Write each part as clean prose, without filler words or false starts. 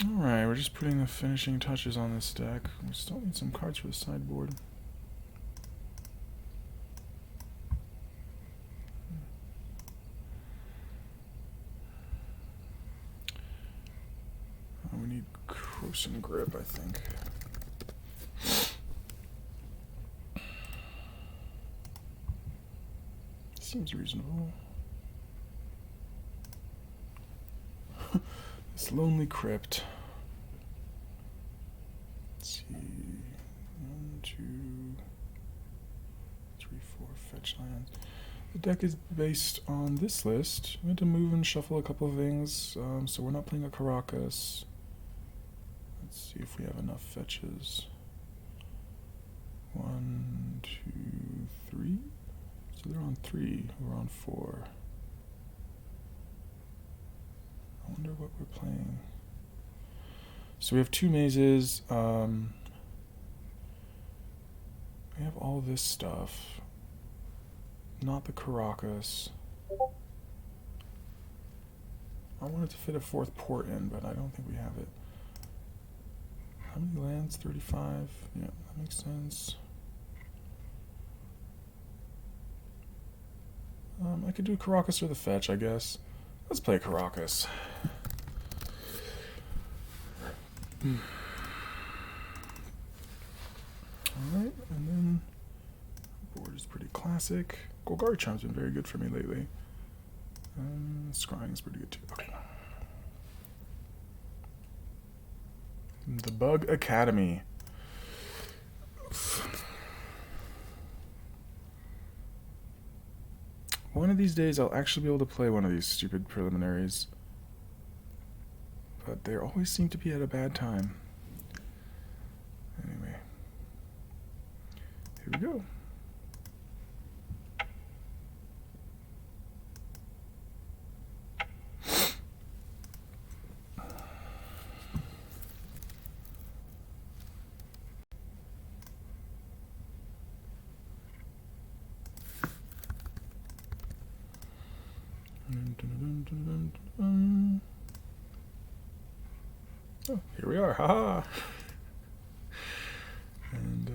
Alright, we're just putting the finishing touches on this deck. We still need some cards for the sideboard. We need Krosan Grip, I think. Seems reasonable. This lonely crypt. Let's see. 1, 2, 3, 4 fetch lands. The deck is based on this list. We had to move and shuffle a couple of things, so we're not playing a Karakas. Let's see if we have enough fetches. 1, 2, 3. So they're on 3. We're on 4. I wonder what we're playing. So we have 2 mazes. We have all this stuff. Not the Karakas. I wanted to fit a 4th port in, but I don't think we have it. How many lands? 35? Yeah, that makes sense. I could do Karakas or the fetch, I guess. Let's play Karakas. Alright, and then the board is pretty classic. Golgari Charm's been very good for me lately. Scrying's pretty good too. Okay. The Bug Academy. One of these days I'll actually be able to play one of these stupid preliminaries. But they always seem to be at a bad time. Anyway. Here we go. Oh, here we are, haha! And, yeah.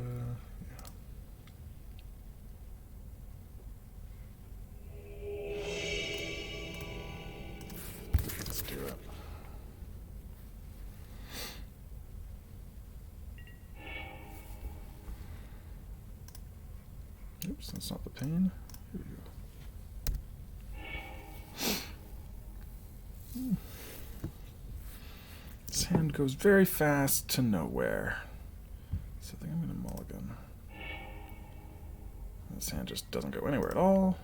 Let's do it. Oops, that's not the pane. Here we go. This hand goes very fast to nowhere. So I think I'm going to mulligan. This hand just doesn't go anywhere at all.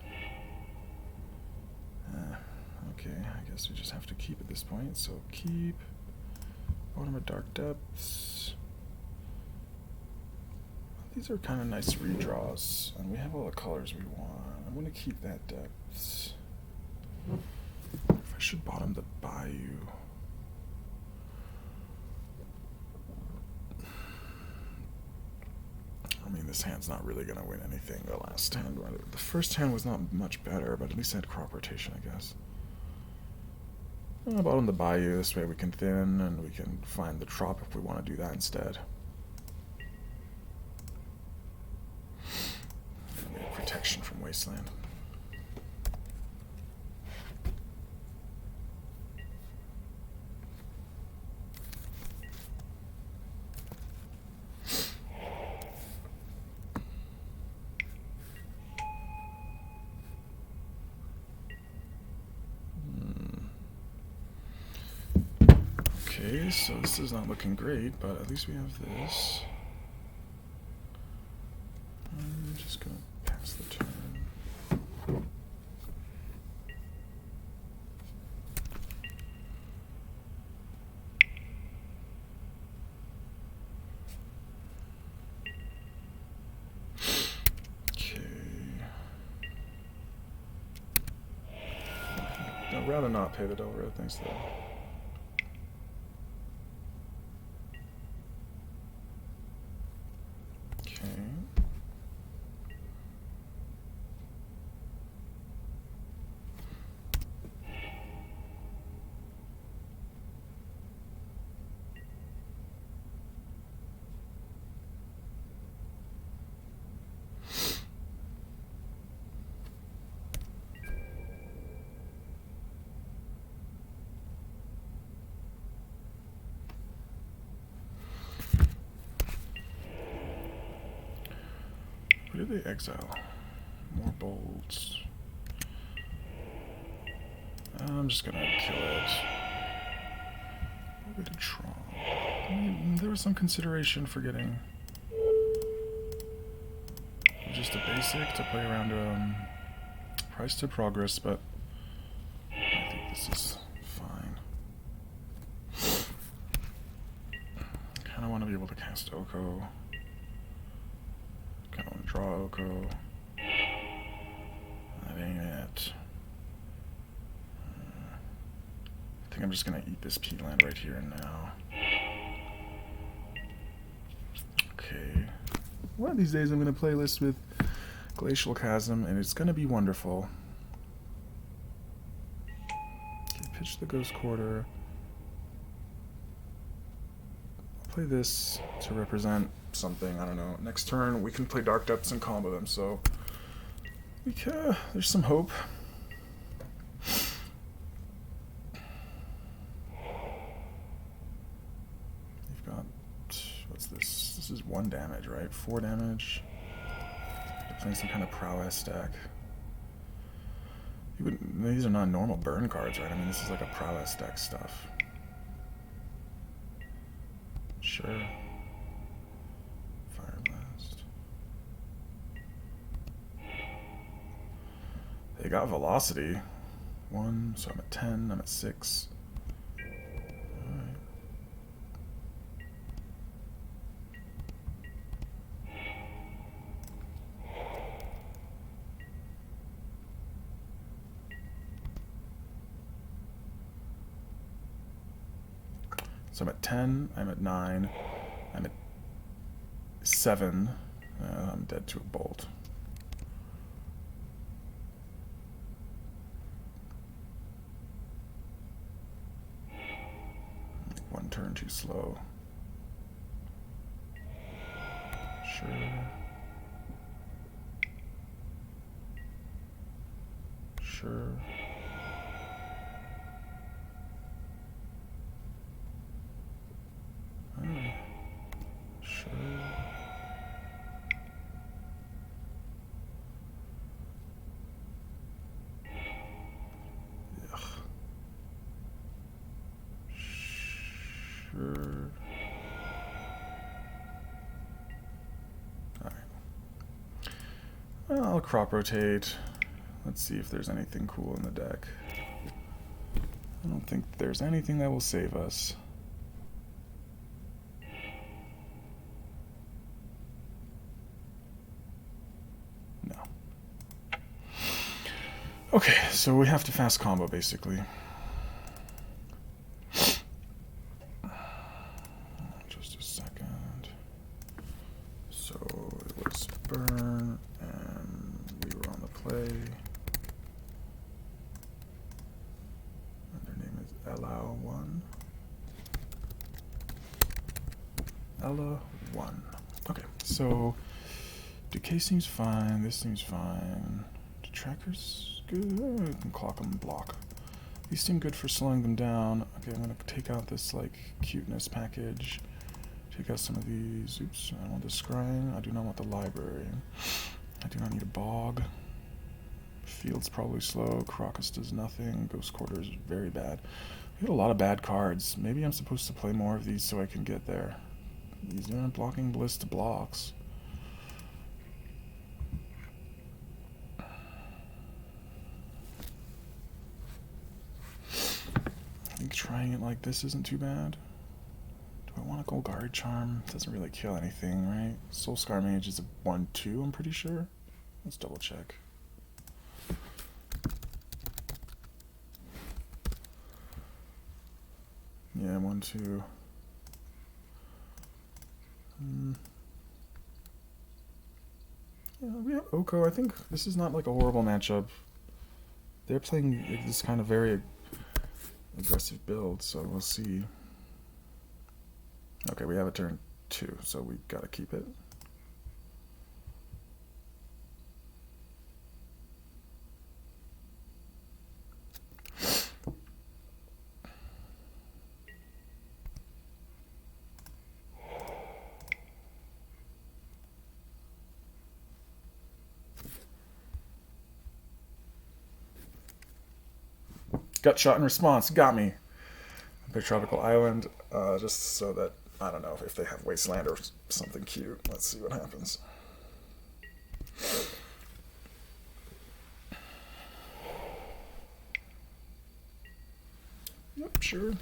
Okay, I guess we just have to keep at this point. So keep. Bottom of Dark Depths. These are kind of nice redraws. And we have all the colors we want. I'm going to keep that Depths. If I should bottom the Bayou. I mean, this hand's not really going to win anything. The last hand, the first hand was not much better, but at least I had crop rotation, I guess. Bottom the Bayou, this way we can thin, and we can find the trop if we want to do that instead. And we have protection from Wasteland. Okay, so this is not looking great, but at least we have this. I'm just going to pass the turn. Okay. I'd rather not pay the double red, thanks though. did they exile? More bolts. I'm just gonna kill it. Wooded Tron. There was some consideration for getting just a basic to play around price to progress, but I think this is fine. I kind of want to be able to cast Oko. Kind of want to draw Oko. That ain't it. I think I'm just going to eat this peatland right here and now. Okay. One of these days I'm going to play this with Glacial Chasm, and it's going to be wonderful. Okay, pitch the Ghost Quarter. I'll play this to represent something, I don't know. Next turn we can play Dark Depths and combo them, so we can, there's some hope. You've got, what's this? This is 1 damage, right? 4 damage. They're playing some kind of prowess stack. You wouldn't, these are not normal burn cards, right? I mean, this is like a prowess stack stuff. Sure. Fire Blast. They got velocity. 1, so I'm at 10, I'm at 6. Alright. So I'm at 10, I'm at 9, I'm at 7, I'm dead to a bolt. One turn too slow. Sure. Sure. Sure. Ugh. Sure. Alright. Well, I'll crop rotate. Let's see if there's anything cool in the deck. I don't think there's anything that will save us. No. Okay, so we have to fast combo basically. Just a second. So it was burn and we were on the play. And their name is Ella1. Ella1. Okay, so Decay seems fine, this seems fine. The Tracker's good. We can clock them and block. These seem good for slowing them down. Okay, I'm gonna take out this like cuteness package. Take out some of these. Oops, I want the Scrying. I do not want the library. I do not need a bog. Field's probably slow. Karakas does nothing. Ghost Quarter is very bad. We have a lot of bad cards. Maybe I'm supposed to play more of these so I can get there. These are Walking Ballista blocks. I think trying it like this isn't too bad. Do I want a Golgari Charm? Doesn't really kill anything, right? Soul Scar Mage is a 1/2, I'm pretty sure. Let's double check. Yeah, 1/2. Yeah, we have Oko. I think this is not like a horrible matchup. They're playing like, this kind of very aggressive build, so we'll see. Okay, we have a turn 2, so we gotta keep it. gut shot in response. Got me. Big tropical island, just so that, I don't know, if they have Wasteland or something cute. Let's see what happens. Yep, sure.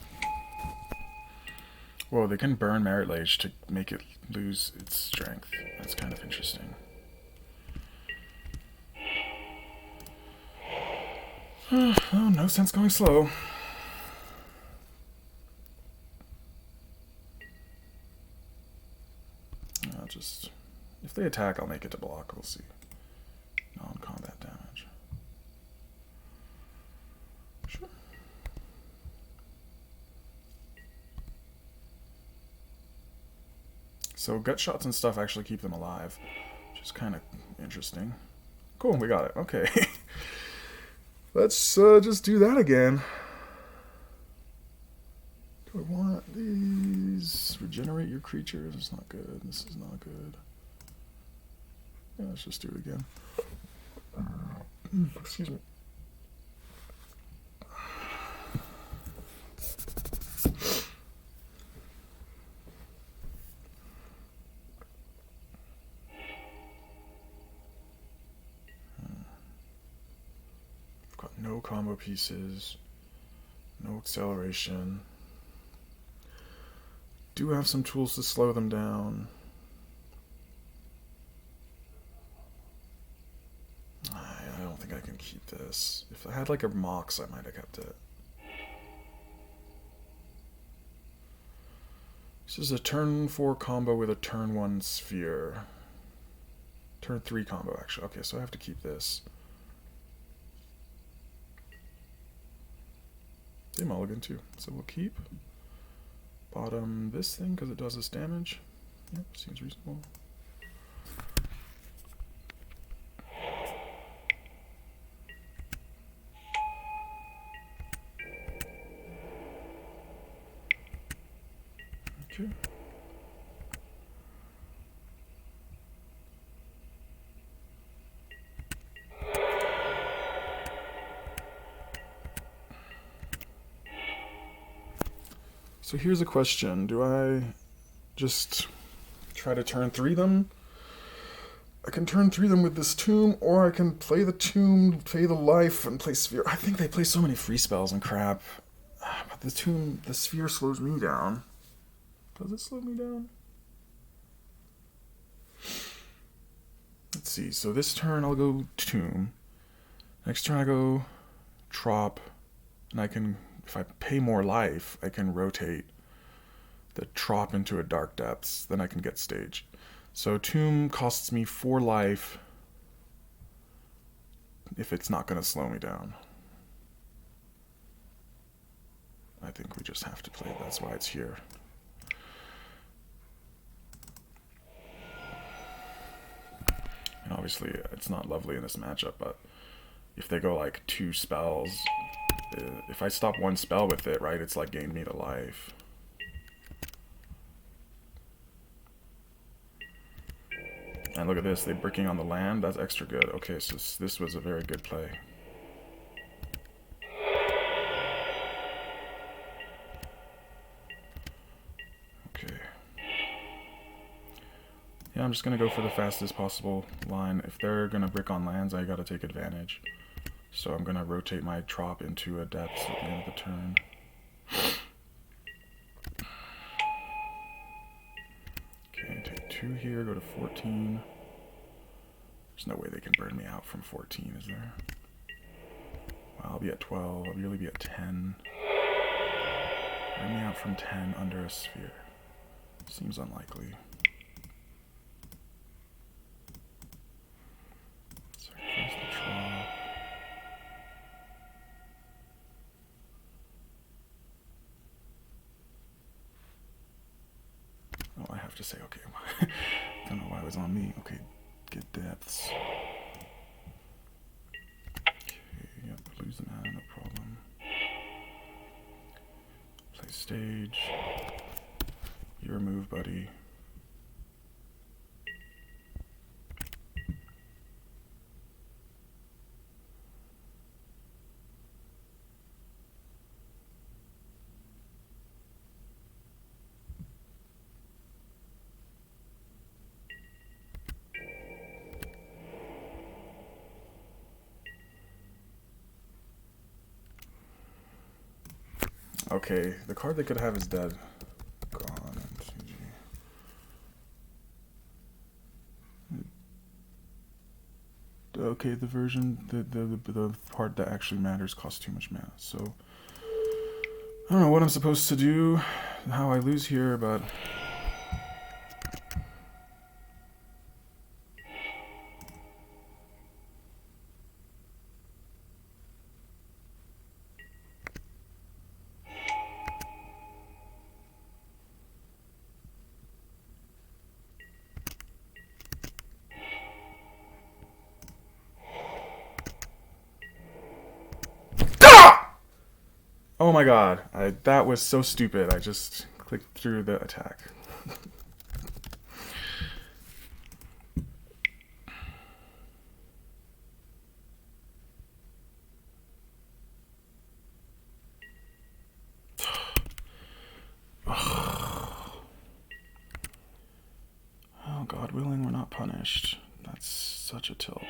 Whoa, they can burn Merit Lage to make it lose its strength. That's kind of interesting. Oh, no sense going slow. I'll just... If they attack, I'll make it to block. We'll see. Non-combat damage. Sure. So gut shots and stuff actually keep them alive, which is kind of interesting. Cool, we got it. Okay. Let's just do that again. Do I want these? Regenerate your creatures. It's not good. This is not good. Yeah, let's just do it again. Excuse me. I've got no combo pieces, no acceleration. Do have some tools to slow them down. I don't think I can keep this. If I had like a Mox, I might have kept it. This is a turn 4 combo with a turn 1 sphere. Turn 3 combo, actually. Okay, so I have to keep this. They mulligan too, so we'll keep. Bottom this thing because it does this damage. Yep, seems reasonable. Okay. So here's a question. Do I just try to turn 3 them? I can turn 3 them with this tomb, or I can play the tomb, play the life, and play sphere. I think they play so many free spells and crap. But the tomb, the sphere slows me down. Does it slow me down? Let's see. So this turn I'll go tomb. Next turn I go trop, and I can... If I pay more life, I can rotate the trop into a Dark Depths, then I can get stage. So Tomb costs me 4 life if it's not going to slow me down. I think we just have to play it. That's why it's here. And obviously it's not lovely in this matchup, but if they go like 2 spells... If I stop 1 spell with it, right, it's like gained me to life. And look at this, they're bricking on the land, that's extra good. Okay, so this was a very good play. Okay. Yeah, I'm just gonna go for the fastest possible line. If they're gonna brick on lands, I gotta take advantage. So I'm going to rotate my trop into a depths at the end of the turn. Okay, take 2 here, go to 14. There's no way they can burn me out from 14, is there? Well, I'll be at 12, I'll really be at 10. Burn me out from 10 under a sphere. Seems unlikely. Sacrifice the trop. Oh, I have to say, okay, don't know why it was on me. Okay, get depths. Okay, yep, lose the mana, no problem. Play stage. Your move, buddy. Okay, the card they could have is dead. Gone. Okay, the version, the part that actually matters costs too much mana. So I don't know what I'm supposed to do, how I lose here, but oh my god, that was so stupid. I just clicked through the attack. Oh, God willing, we're not punished. That's such a tilt.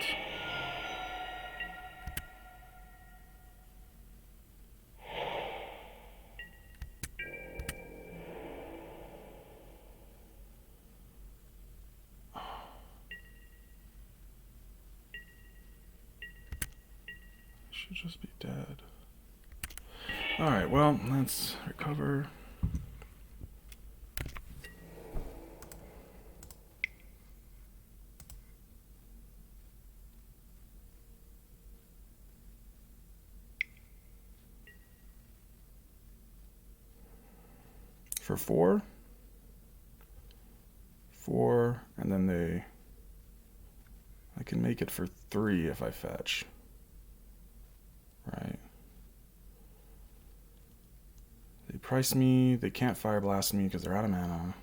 Should just be dead. Alright, well, let's recover. For 4, and then I can make it for 3 if I fetch. Right. They price me, they can't fire blast me because they're out of mana.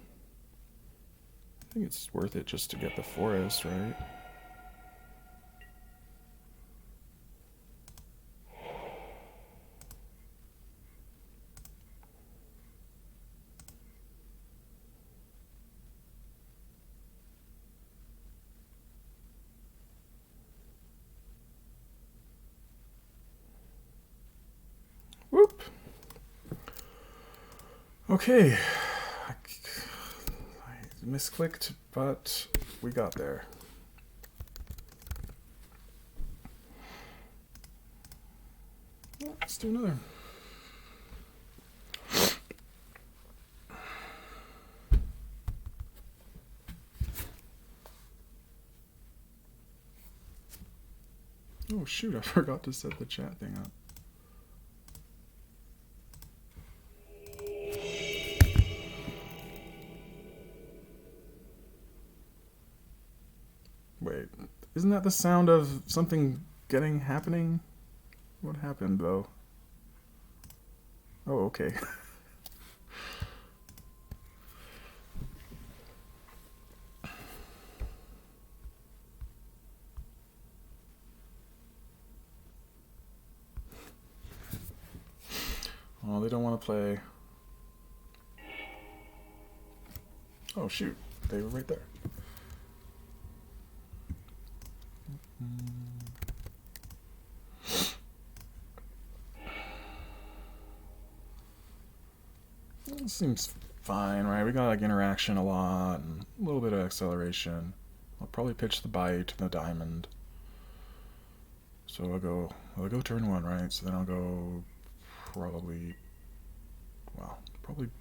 I think it's worth it just to get the forest, right? Whoop. Okay. I misclicked, but we got there. Let's do another. Oh shoot, I forgot to set the chat thing up. Wait, isn't that the sound of something happening? What happened, though? Oh, okay. Oh, they don't want to play. Oh, shoot. They were right there. It seems fine, right? We got like interaction a lot and a little bit of acceleration. I'll probably pitch the Bayou to the Diamond. So I'll go turn 1, right? So then I'll go probably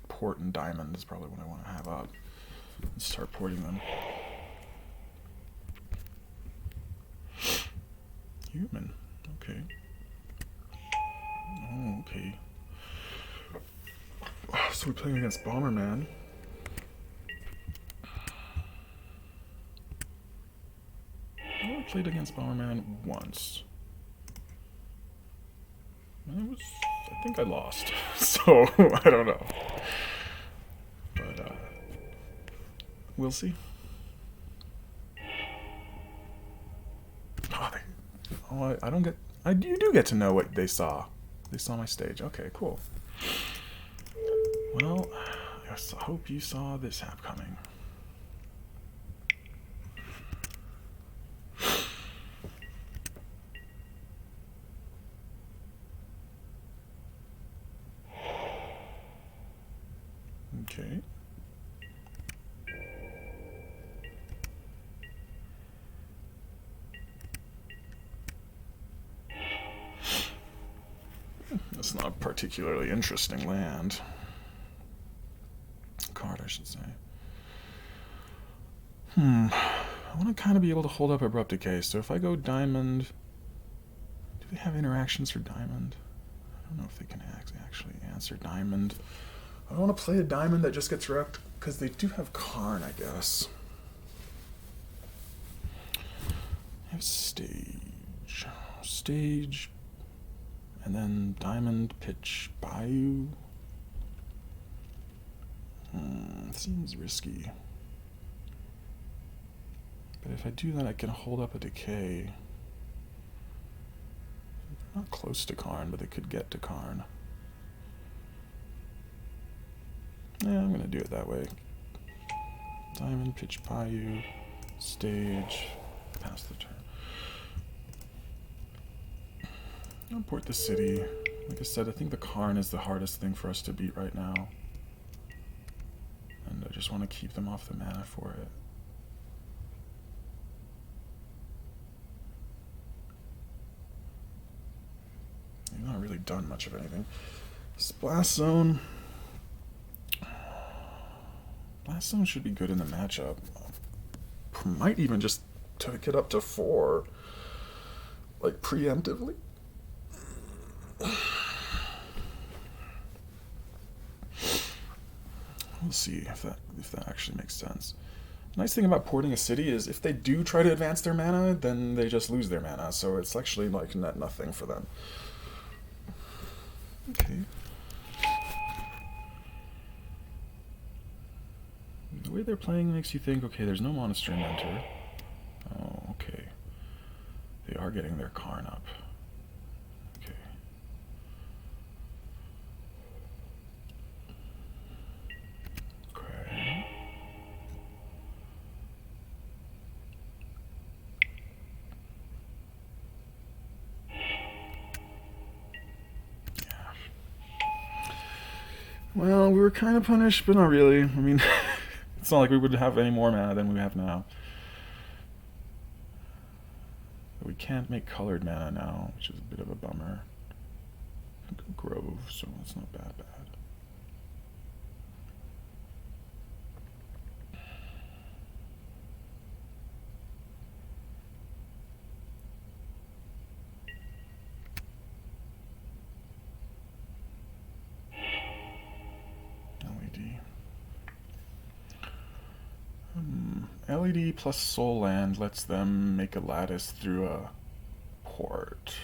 Port and Diamond is probably what I want to have out and start porting them. Human. Okay. Oh, okay. So we're playing against Bomberman. I only played against Bomberman once. And I think I lost. So, I don't know. But, we'll see. I don't get... you do get to know what they saw. They saw my stage. Okay, cool. Well, I hope you saw this hap coming. Okay. That's not a particularly interesting land. Card, I should say. I want to kind of be able to hold up Abrupt Decay, so if I go Diamond... Do they have interactions for Diamond? I don't know if they can actually answer Diamond. I don't want to play a Diamond that just gets wrecked, because they do have Karn, I guess. I have Stage. Stage... And then Diamond, pitch, Bayou. Seems risky. But if I do that, I can hold up a Decay. Not close to Karn, but they could get to Karn. Yeah, I'm going to do it that way. Diamond, pitch, Bayou, Stage, pass the turn. I'll port the city. Like I said, I think the Karn is the hardest thing for us to beat right now. And I just want to keep them off the mana for it. They've not really done much of anything. Blast Zone. Blast Zone should be good in the matchup. Might even just take it up to 4. Like, preemptively. We'll see if that actually makes sense. The nice thing about porting a city is if they do try to advance their mana, then they just lose their mana, so it's actually like net nothing for them. Okay. The way they're playing makes you think, okay, there's no Monastery Mentor. Oh, okay. They are getting their Karn up. Okay. Okay. Yeah. Well, we were kind of punished, but not really. I mean, it's not like we would have any more mana than we have now. We can't make colored mana now, which is a bit of a bummer. Grove, so it's not bad. LED plus Soul Land lets them make a lattice through a port.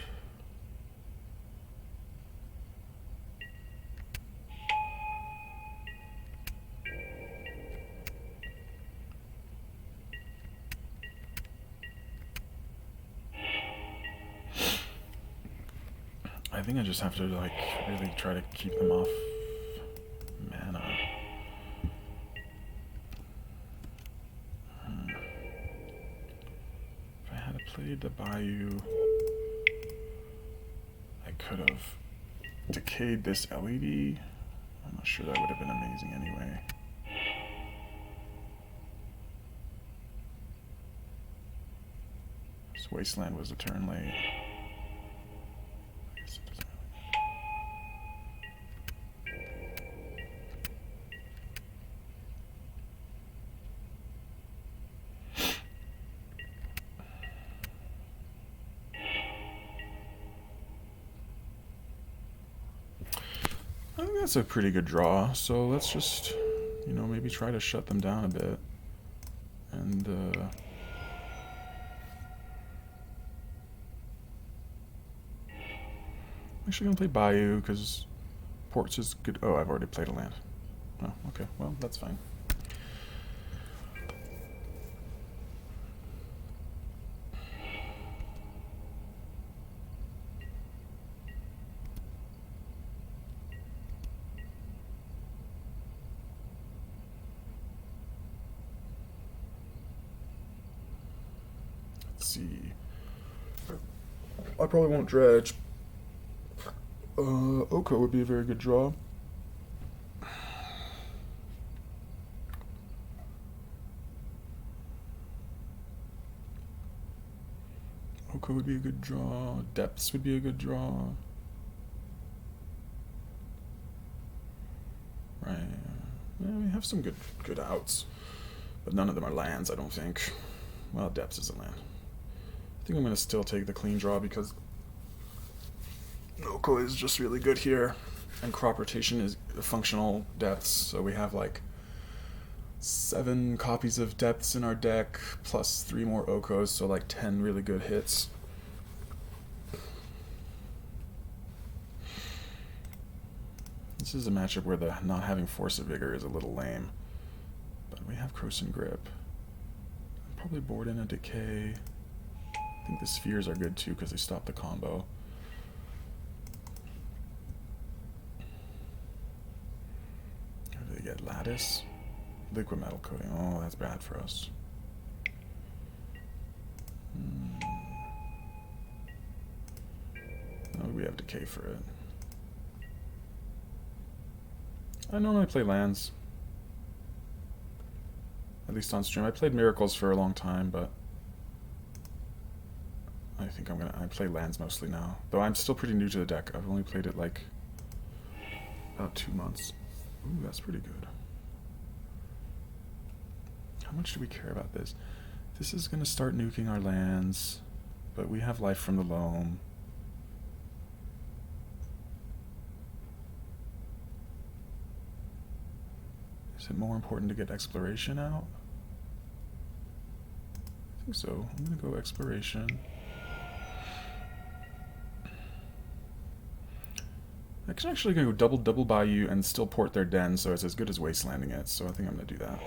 I think I just have to like really try to keep them off mana. Played the Bayou. I could have decayed this LED. I'm not sure that would have been amazing anyway. This Wasteland was a turn late. That's a pretty good draw, so let's just, you know, maybe try to shut them down a bit. And, I'm actually going to play Bayou, because Ports is good. Oh, I've already played a land. Oh, okay, well, that's fine. See. I probably won't dredge. Oko would be a very good draw. Oko would be a good draw. Depths would be a good draw. Right. Yeah, we have some good outs. But none of them are lands, I don't think. Well, Depths is a land. I think I'm going to still take the clean draw because Oko is just really good here. And Crop Rotation is a functional Depths, so we have like 7 copies of Depths in our deck, plus 3 more Okos, so like 10 really good hits. This is a matchup where the not having Force of Vigor is a little lame. But we have Krosan Grip. I'll probably board in a Decay. I think the Spheres are good too because they stop the combo. How do they get? Lattice? Liquid Metal Coating. Oh, that's bad for us. Oh, we have Decay for it. I normally play lands. At least on stream. I played Miracles for a long time, but I think I play lands mostly now. Though I'm still pretty new to the deck. I've only played it like about 2 months. Ooh, that's pretty good. How much do we care about this? This is going to start nuking our lands, but we have life from the Loam. Is it more important to get Exploration out? I think so. I'm going to go Exploration. I can actually go double Bayou and still port their den, so it's as good as Wastelanding it, so I think I'm going to do that.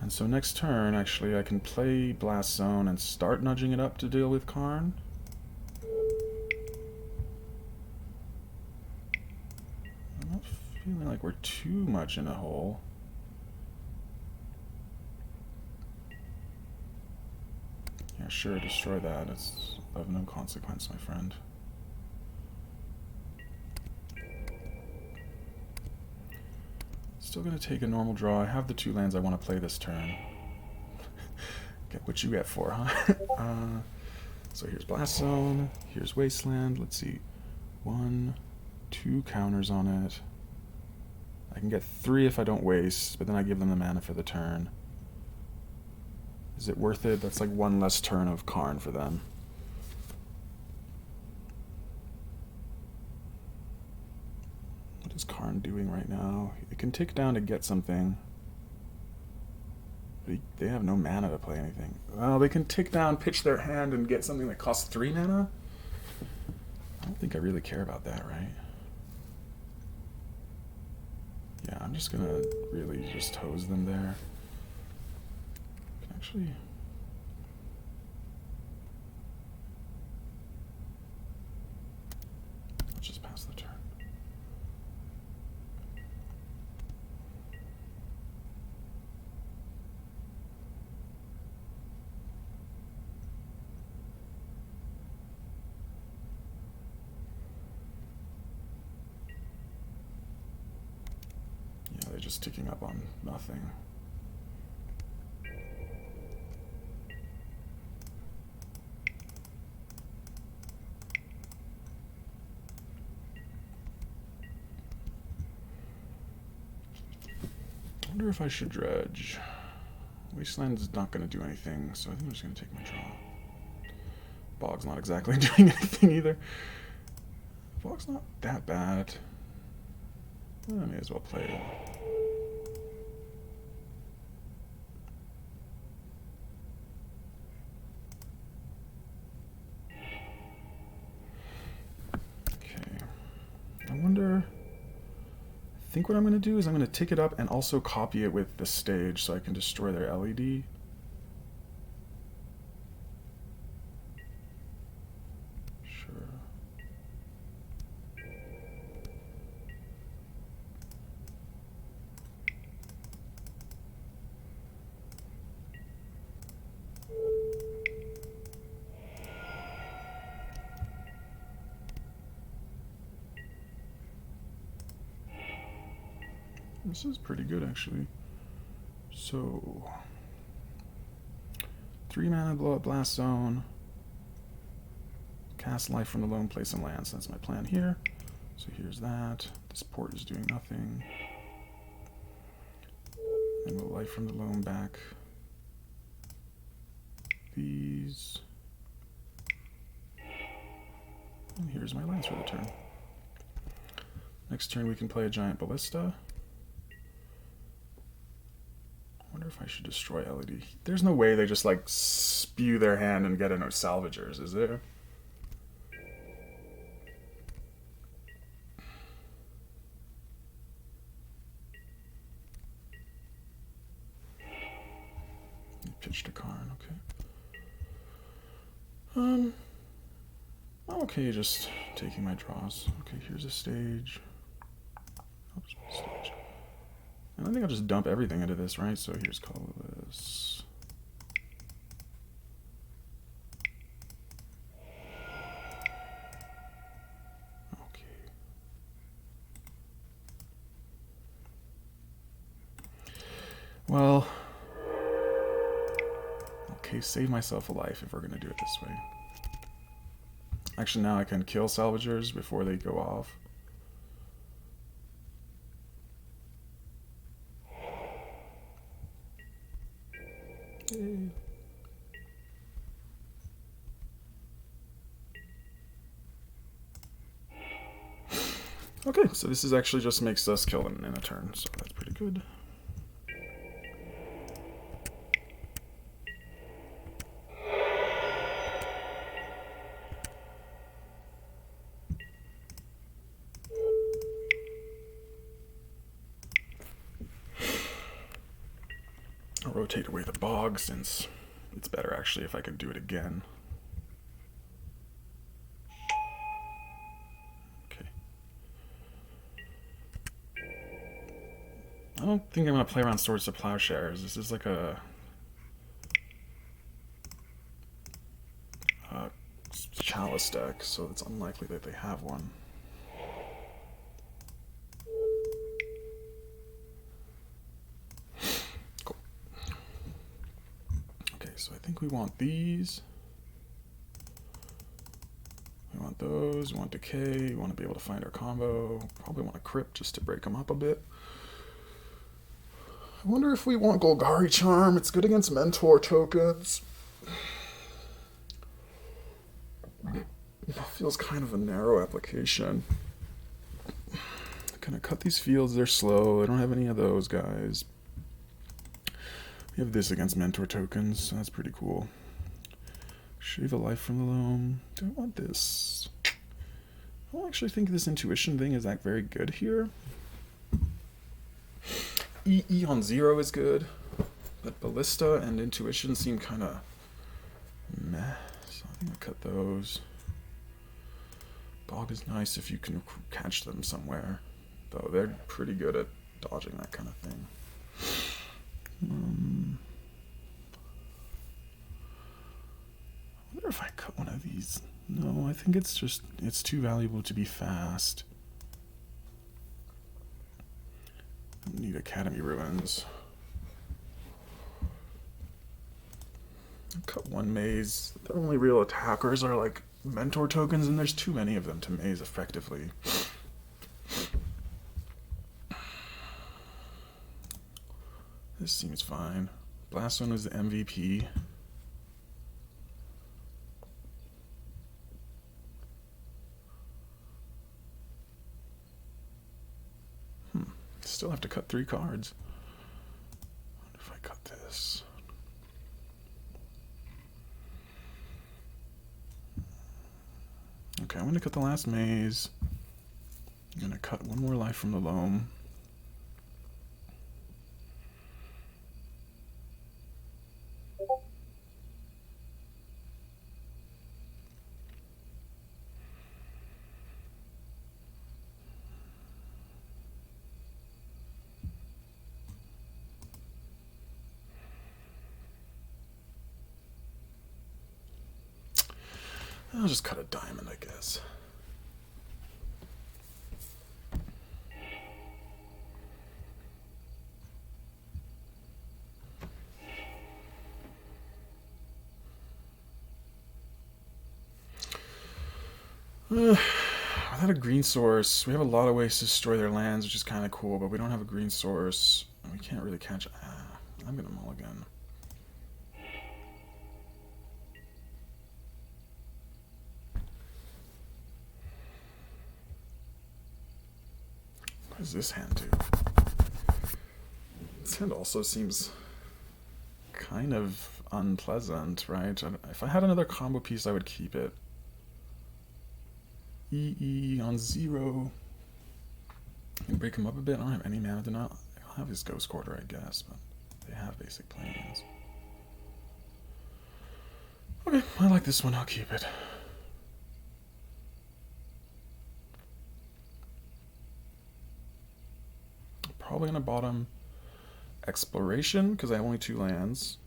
And so next turn, actually, I can play Blast Zone and start nudging it up to deal with Karn. I'm not feeling like we're too much in a hole. Yeah, sure, destroy that. It's of no consequence, my friend. Still gonna take a normal draw. I have the 2 lands I want to play this turn. Get what you get for, huh? So here's Blast Zone, here's Wasteland. Let's see. 1, 2 counters on it. I can get 3 if I don't waste, but then I give them the mana for the turn. Is it worth it? That's like 1 less turn of Karn for them. What is Karn doing right now? It can tick down to get something. But they have no mana to play anything. Well, they can tick down, pitch their hand, and get something that costs 3 mana? I don't think I really care about that, right? Yeah, I'm just gonna really just hose them there. Actually, let's just pass the turn. Yeah, they're just ticking up on nothing. I wonder if I should dredge. Wasteland's not going to do anything, so I think I'm just going to take my draw. Bog's not exactly doing anything either. Bog's not that bad. I may as well play it. Okay. I wonder... I think what I'm going to do is I'm going to tick it up and also copy it with the stage so I can destroy their LED. Sure. This is pretty good, actually. So, 3 mana, blow up Blast Zone. Cast Life from the Loam, play some lands. That's my plan here. So here's that. This port is doing nothing. And we'll Life from the Loam back. These. And here's my lands for the turn. Next turn we can play a Giant Ballista. I wonder if I should destroy LED. There's no way they just like spew their hand and get in our salvagers, is there? Pitched a Karn, okay. I'm okay just taking my draws. Okay, here's a stage. Oops, stage. And I think I'll just dump everything into this, right? So here's colorless. Okay. Well, okay, save myself a life if we're gonna do it this way. Actually, now I can kill salvagers before they go off. Yay. Okay, so this is actually just makes us kill them in a turn, so that's pretty good. I'll rotate away the bog since it's better actually if I could do it again. Okay. I don't think I'm going to play around Swords to Plowshares. This is like a Chalice deck, so it's unlikely that they have one. Cool. Okay, so I think we want these. We want those. We want Decay. We want to be able to find our combo. Probably want a Crypt just to break them up a bit. I wonder if we want Golgari Charm. It's good against Mentor tokens. It feels kind of a narrow application. Gonna cut these fields, they're slow. I don't have any of those guys. We have this against Mentor tokens, so that's pretty cool. Shave a life from the loam. Do I want this? I don't actually think this intuition thing is that very good here. EE on 0 is good, but Ballista and Intuition seem kind of meh, so I think I'll cut those. Bog is nice if you can catch them somewhere, though they're pretty good at dodging that kind of thing. I wonder if I cut one of these. No, I think it's too valuable to be fast. I need Academy Ruins. I'll cut one maze. The only real attackers are like Mentor tokens, and there's too many of them to maze effectively. This seems fine. Blast Zone is the MVP. Still have to cut 3 cards. I wonder if I cut this. Okay, I'm going to cut the last maze. I'm going to cut one more life from the loam. I'll just cut a diamond, I guess. Without a green source, we have a lot of ways to destroy their lands, which is kind of cool, but we don't have a green source. And we can't really catch... I'm going to mulligan. What does this hand do? This hand also seems kind of unpleasant, right? If I had another combo piece, I would keep it. EE on 0. I can break him up a bit. I don't have any mana denial. I'll have his Ghost Quarter, I guess, but they have basic planes. Okay, I like this one. I'll keep it. Probably gonna bottom Exploration because I have only 2 lands,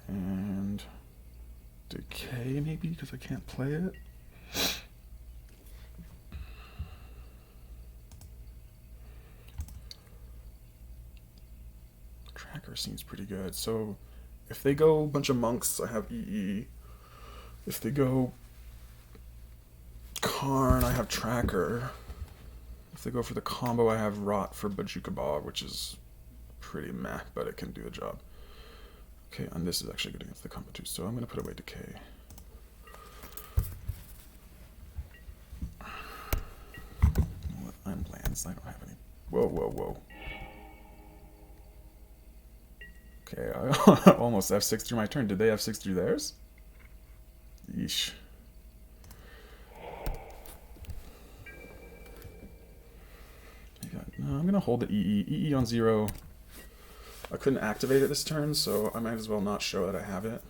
and Decay maybe because I can't play it. Tracker seems pretty good. So if they go a bunch of monks, I have EE. If they go Karn, I have Tracker. If they go for the combo, I have Rot for Bojuka Bog, which is pretty meh, but it can do the job. Okay, and this is actually good against the combo too, so I'm going to put away Decay. I'm lands, I don't have any. Whoa, whoa, whoa. Okay, I almost F6 through my turn. Did they F6 through theirs? Yeesh. No, I'm going to hold the EE. EE on 0. I couldn't activate it this turn, so I might as well not show that I have it.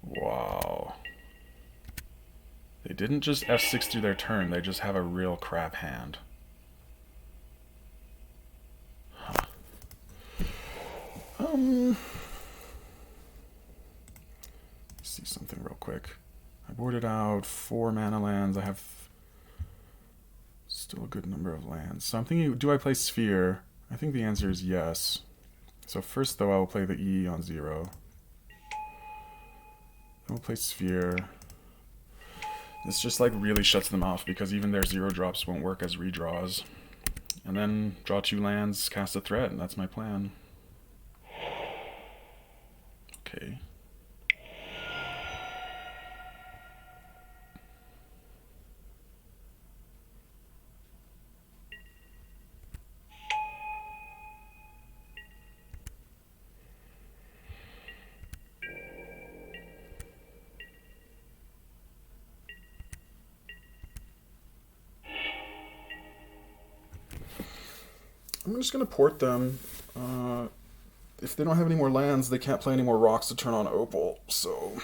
Wow. They didn't just F6 through their turn, they just have a real crap hand. Huh. Let's see something real quick. I boarded out 4 mana lands. I have still a good number of lands. So I'm thinking, do I play Sphere? I think the answer is yes. So first, though, I will play the E on 0. Then we'll play Sphere. This just like really shuts them off because even their 0 drops won't work as redraws. And then draw 2 lands, cast a threat, and that's my plan. Okay. I'm just going to port them. If they don't have any more lands, they can't play any more rocks to turn on Opal, so...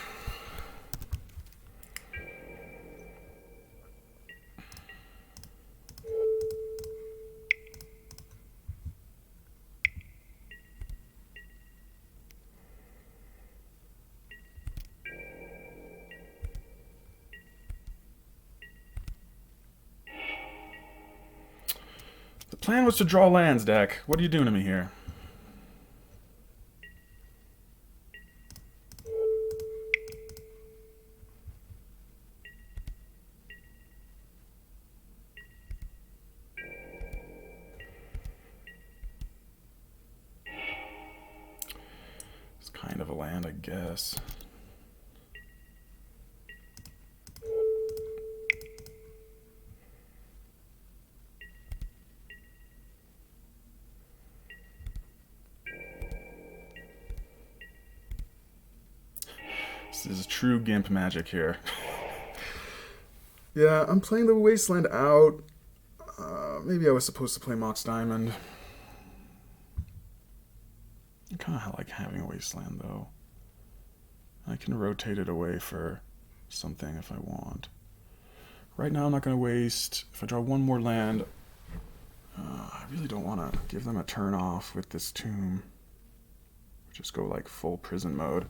The plan was to draw lands, deck. What are you doing to me here? It's kind of a land, I guess. This is true GIMP magic here. Yeah, I'm playing the Wasteland out. Maybe I was supposed to play Mox Diamond. I kind of like having a Wasteland, though. I can rotate it away for something if I want. Right now, I'm not going to waste. If I draw 1 more land, I really don't want to give them a turn off with this tomb. Just go like full prison mode.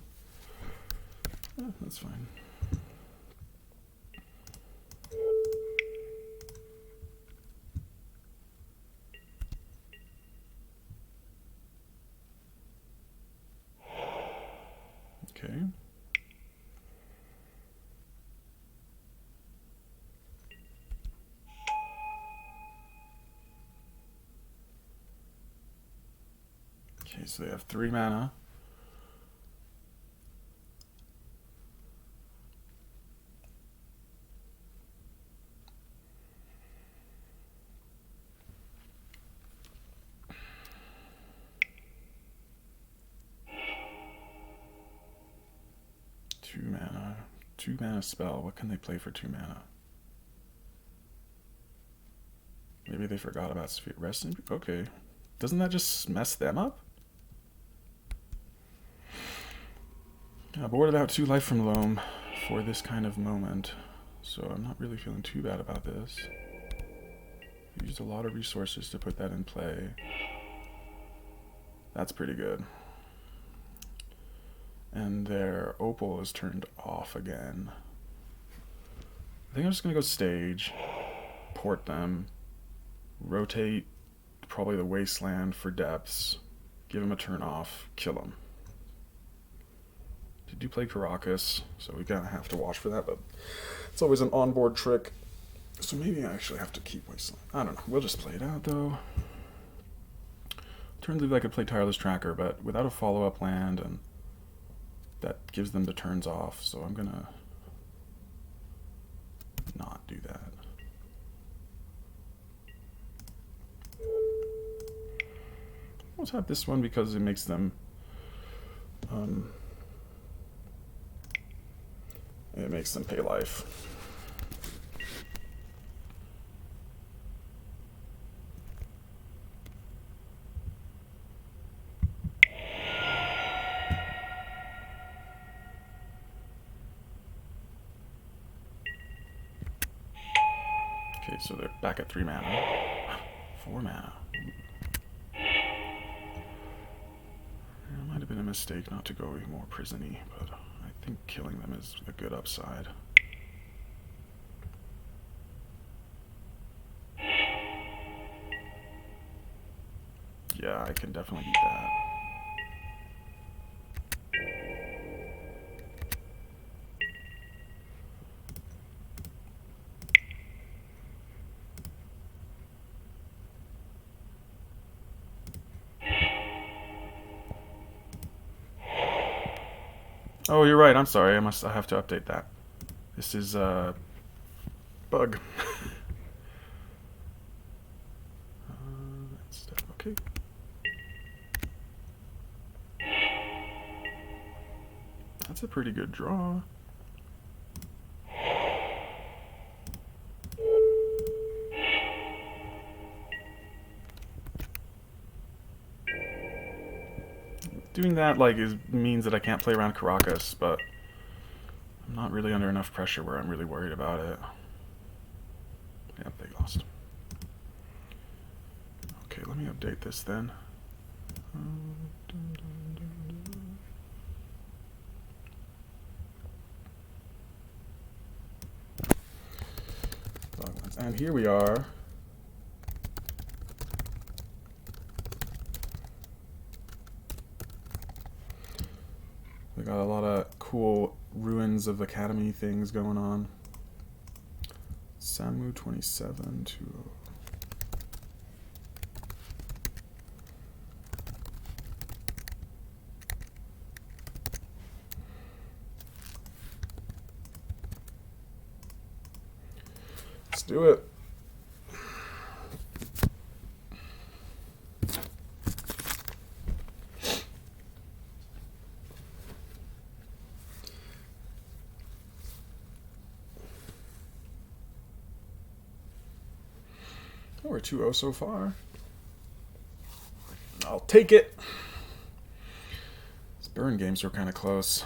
That's fine. Okay. Okay, so they have 3 mana. Two mana spell. What can they play for 2 mana? Maybe they forgot about Sphere. Resting? Okay. Doesn't that just mess them up? I boarded out 2 life from Loam for this kind of moment, so I'm not really feeling too bad about this. Used a lot of resources to put that in play. That's pretty good. And their Opal is turned off again. I think I'm just going to go stage, port them, rotate probably the Wasteland for depths, give them a turn off, kill them. They do play Karakas, so we kind of have to watch for that, but it's always an onboard trick. So maybe I actually have to keep Wasteland. I don't know. We'll just play it out, though. Alternatively, I could play Tireless Tracker, but without a follow-up land, and that gives them the turns off, so I'm gonna not do that. I'll tap this one because it makes them pay life. Okay, so they're back at 3 mana. 4 mana. It might have been a mistake not to go more prison-y, but I think killing them is a good upside. Yeah, I can definitely beat that. Oh, you're right. I'm sorry. I have to update that. This is bug. Okay. That's a pretty good draw. Doing that means that I can't play around Karakas, but I'm not really under enough pressure where I'm really worried about it. Yep, they lost. Okay, let me update this then. And here we are. We got a lot of cool Ruins of Academy things going on. Samu 27 to let's do it. We're 2-0 so far. I'll take it. These burn games were kind of close.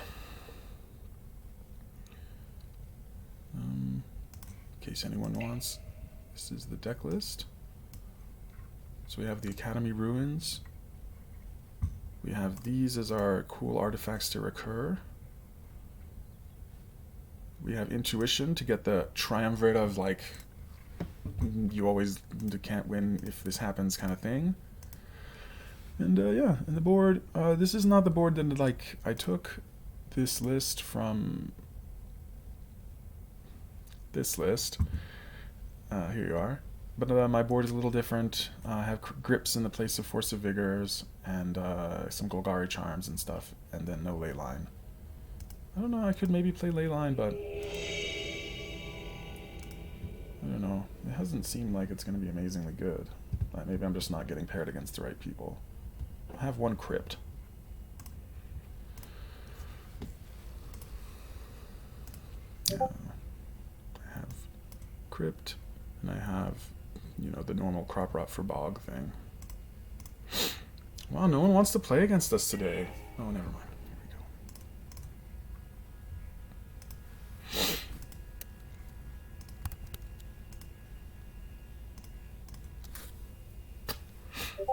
In case anyone wants, this is the deck list. So we have the Academy Ruins. We have these as our cool artifacts to recur. We have Intuition to get the triumvirate of you always can't win if this happens kind of thing. And yeah, and the board, this is not the board that I took this list from this list. Here you are. But my board is a little different. I have grips in the place of Force of Vigors and some Golgari Charms and stuff, and then no Leyline. I don't know, I could maybe play Leyline, but I don't know. It hasn't seemed like it's going to be amazingly good. Maybe I'm just not getting paired against the right people. I have one Crypt. I have Crypt, and I have, you know, the normal crop rot for bog thing. Wow, no one wants to play against us today. Oh, never mind. Here we go.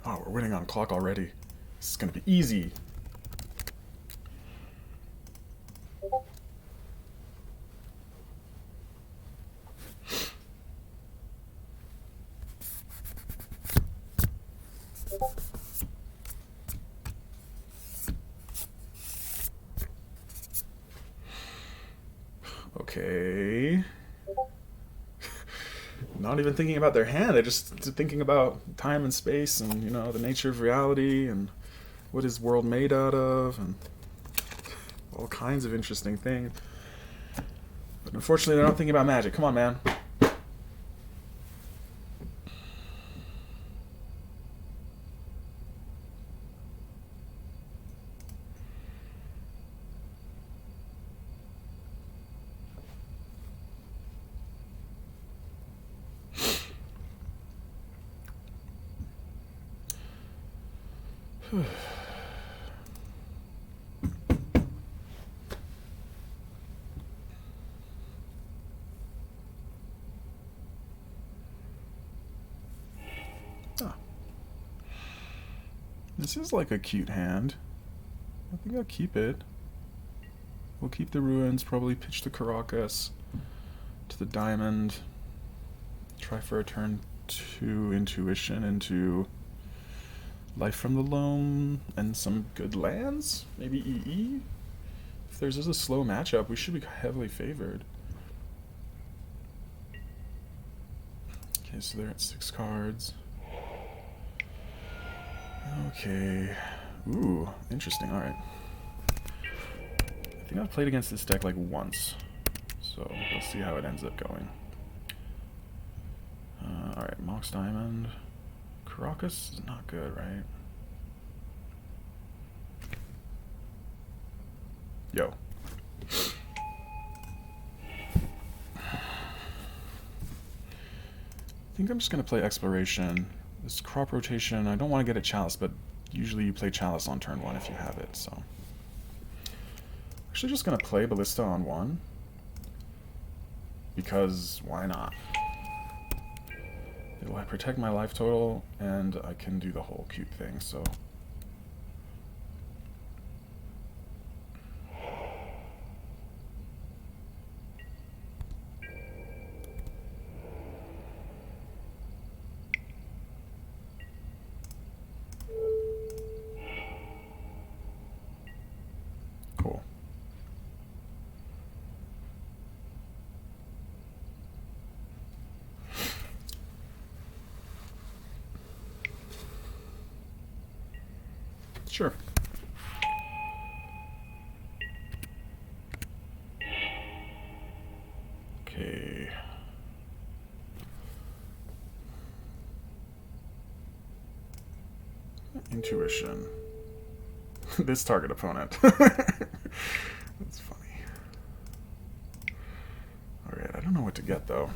Oh, we're winning on clock already. This is going to be easy. Okay. Not even thinking about their hand, they're just thinking about time and space and, you know, the nature of reality and what is world made out of and all kinds of interesting things. But unfortunately, they're not thinking about magic. Come on, man. Ah. This is like a cute hand. I think I'll keep it. We'll keep the ruins, probably pitch the Karakas to the diamond. Try for a turn 2 intuition into Life from the Loam and some good lands? Maybe EE? If there's a slow matchup, we should be heavily favored. Okay, so they're at 6 cards. Okay. Ooh, interesting. Alright. I think I've played against this deck like once. So we'll see how it ends up going. Alright, Mox Diamond. Karakas is not good, right? Yo. I think I'm just going to play Exploration. This crop rotation, I don't want to get a Chalice, but usually you play Chalice on turn 1 if you have it, so. Actually just going to play Ballista on 1. Because why not? It'll protect my life total, and I can do the whole cute thing, so. Cool. Sure. Okay. Intuition. This target opponent. That's funny. Alright, I don't know what to get though.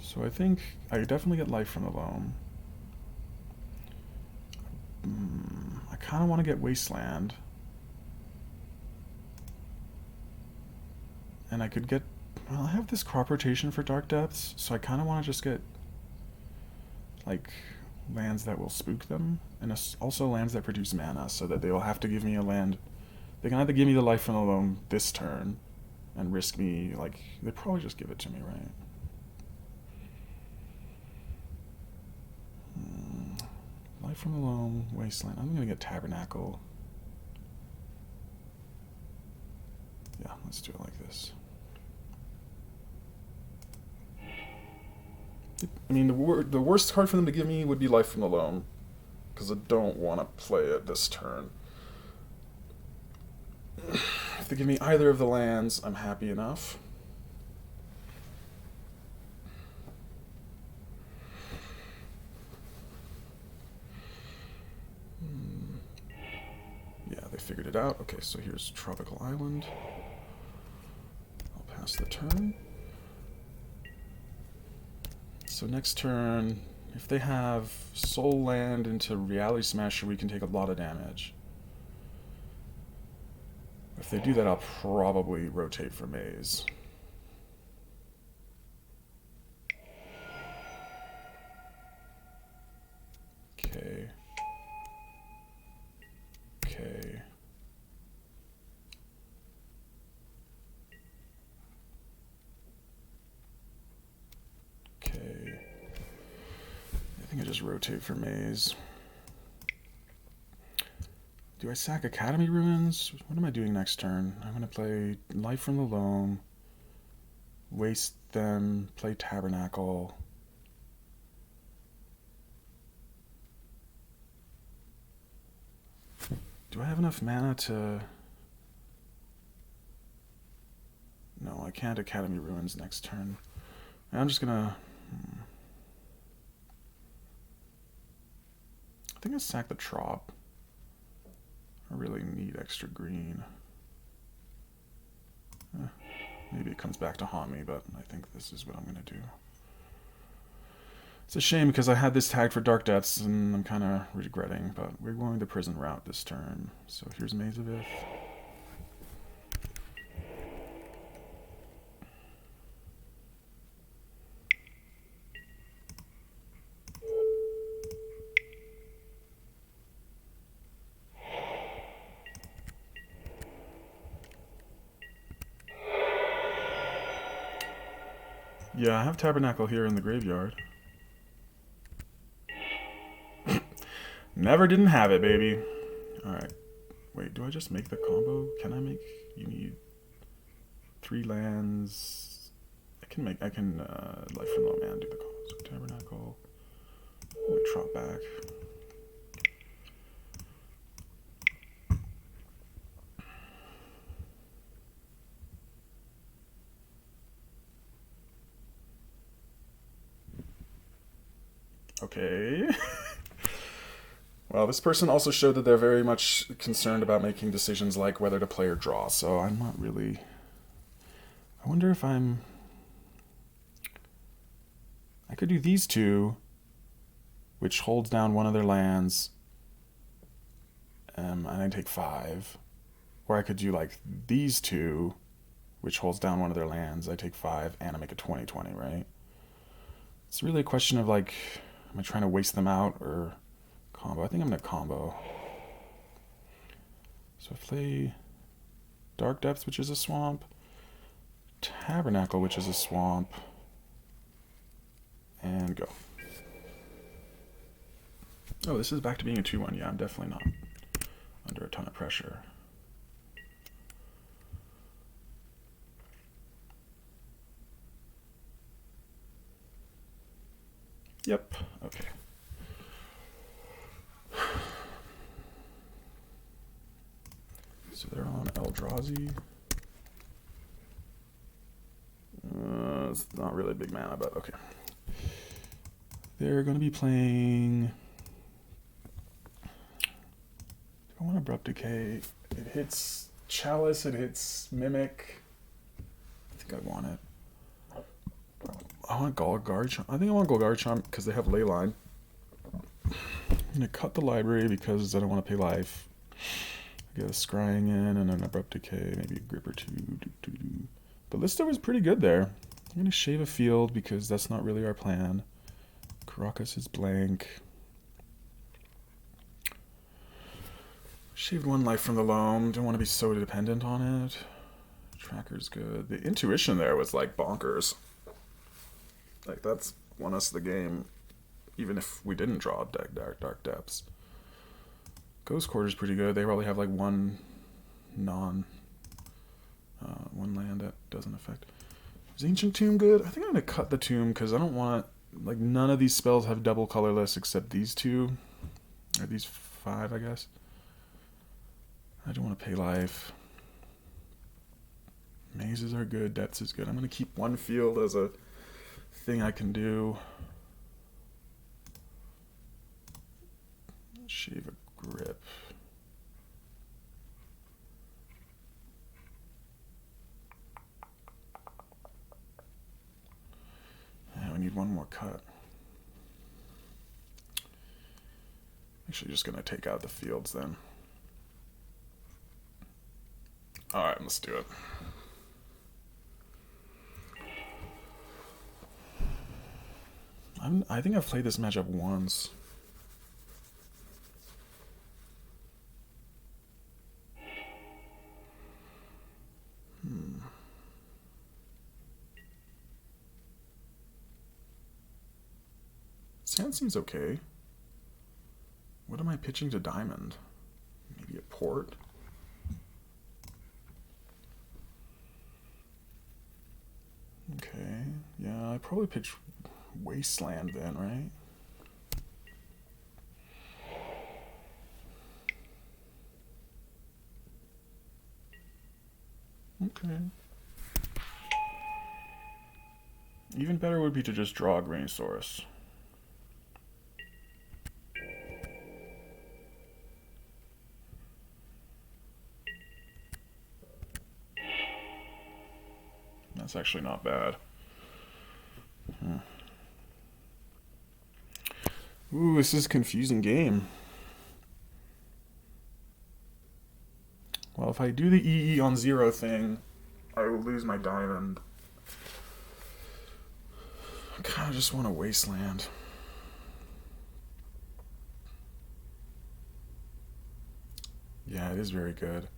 So I think I definitely get Life from the Loam. I kind of want to get Wasteland. And I could get... Well, I have this crop rotation for Dark Depths, so I kind of want to just get, like, lands that will spook them. And also lands that produce mana, so that they will have to give me a land They can either give me the life from the loam this turn and risk me, like, they probably just give it to me, right? Life from the loam, Wasteland. I'm gonna get Tabernacle. Yeah, let's do it like this. I mean, the worst card for them to give me would be Life from the Loam, because I don't want to play it this turn. If they give me either of the lands, I'm happy enough. Yeah, they figured it out. Okay, so here's Tropical Island. I'll pass the turn. So next turn, if they have Soul Land into Reality Smasher, we can take a lot of damage. If they do that, I'll probably rotate for Maze. Okay. Okay. Okay. I think I just rotate for Maze. Do I sack Academy Ruins? What am I doing next turn? I'm going to play Life from the Loam, waste them, play Tabernacle. Do I have enough mana to... No, I can't Academy Ruins next turn. I'm just going to... I think I sack the Trop. I really need extra green. Maybe it comes back to haunt me, but I think this is what I'm going to do. It's a shame because I had this tagged for Dark Depths and I'm kind of regretting, but we're going the prison route this turn. So here's Maze of Ith. Yeah, I have Tabernacle here in the graveyard. Never didn't have it, baby. Alright. Wait, do I just make the combo? Can I make... You need 3 lands. I can Life from Low Man do the combo. So Tabernacle. Let me trot back. Okay. Well, this person also showed that they're very much concerned about making decisions like whether to play or draw, so I'm not really... I wonder if I'm... I could do these two, which holds down one of their lands, and I take 5. Or I could do like these two, which holds down one of their lands, I take 5, and I make a 20-20, right? It's really a question of like... Am I trying to waste them out or combo? I think I'm going to combo. So I play Dark Depths, which is a swamp. Tabernacle, which is a swamp. And go. Oh, this is back to being a 2-1. Yeah, I'm definitely not under a ton of pressure. Yep, okay. So they're on Eldrazi. It's not really big mana, but okay. They're going to be playing... Do I want Abrupt Decay? It hits Chalice, it hits Mimic. I think I want it. I want Golgari Charm. I think I want Golgari Charm because they have Leyline. I'm going to cut the library because I don't want to pay life. I get a Scrying in and an Abrupt Decay, maybe a Grip or 2. Ballista was pretty good there. I'm going to shave a field because that's not really our plan. Karakas is blank. Shaved 1 life from the Loam. Don't want to be so dependent on it. Tracker's good. The intuition there was like bonkers. Like that's won us the game, even if we didn't draw Dark Depths. Ghost Quarter's pretty good. They probably have like one land that doesn't affect. Is Ancient Tomb good? I think I'm gonna cut the Tomb because I don't want, like, none of these spells have double colorless except these 2. Or these 5, I guess. I don't want to pay life. Mazes are good, Depths is good. I'm gonna keep 1 field as a thing I can do. Shave a Grip. And we need 1 more cut. Actually, just gonna take out the fields then. Alright, let's do it. I think I've played this matchup once. Sand seems okay. What am I pitching to Diamond? Maybe a Port? Okay, yeah, I probably pitch Wasteland then, right? Okay. Even better would be to just draw a Grainosaurus. That's actually not bad. Ooh, this is a confusing game. Well, if I do the EE on 0 thing, I will lose my Diamond. I kind of just want a Wasteland. Yeah, it is very good.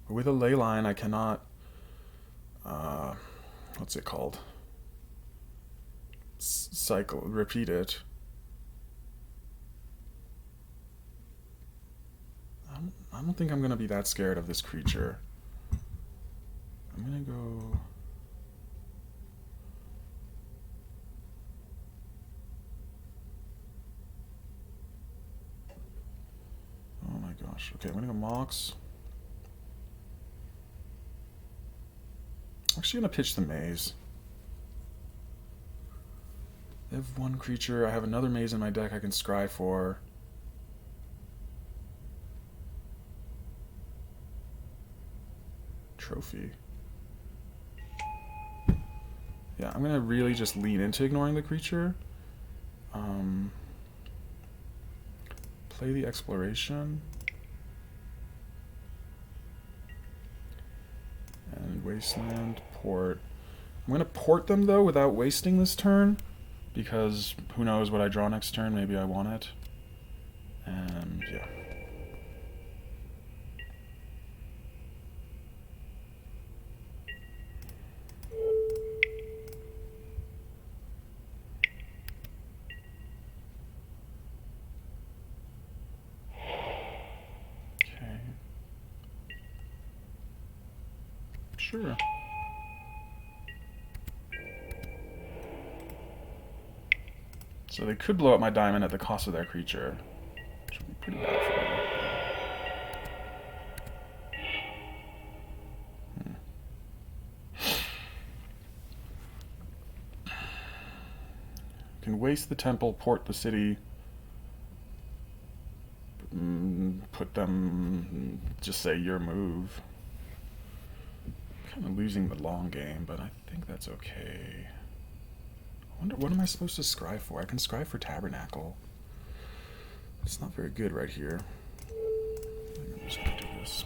But with a ley line, I cannot... what's it called? Repeat it. I don't think I'm going to be that scared of this creature. I'm going to go... Oh my gosh. Okay, I'm going to go Mox. I'm actually going to pitch the Maze. I have 1 creature. I have another Maze in my deck I can scry for. Trophy. Yeah, I'm gonna really just lean into ignoring the creature. Play the Exploration. And Wasteland, Port. I'm gonna port them though without wasting this turn, because who knows what I draw next turn, maybe I want it. And yeah. Sure. So they could blow up my Diamond at the cost of their creature, which would be pretty bad for me. Can waste the temple, port the city, put them, just say your move. Kind of losing the long game, but I think that's okay. I wonder, what am I supposed to scry for? I can scry for Tabernacle. It's not very good right here. I'm just gonna do this.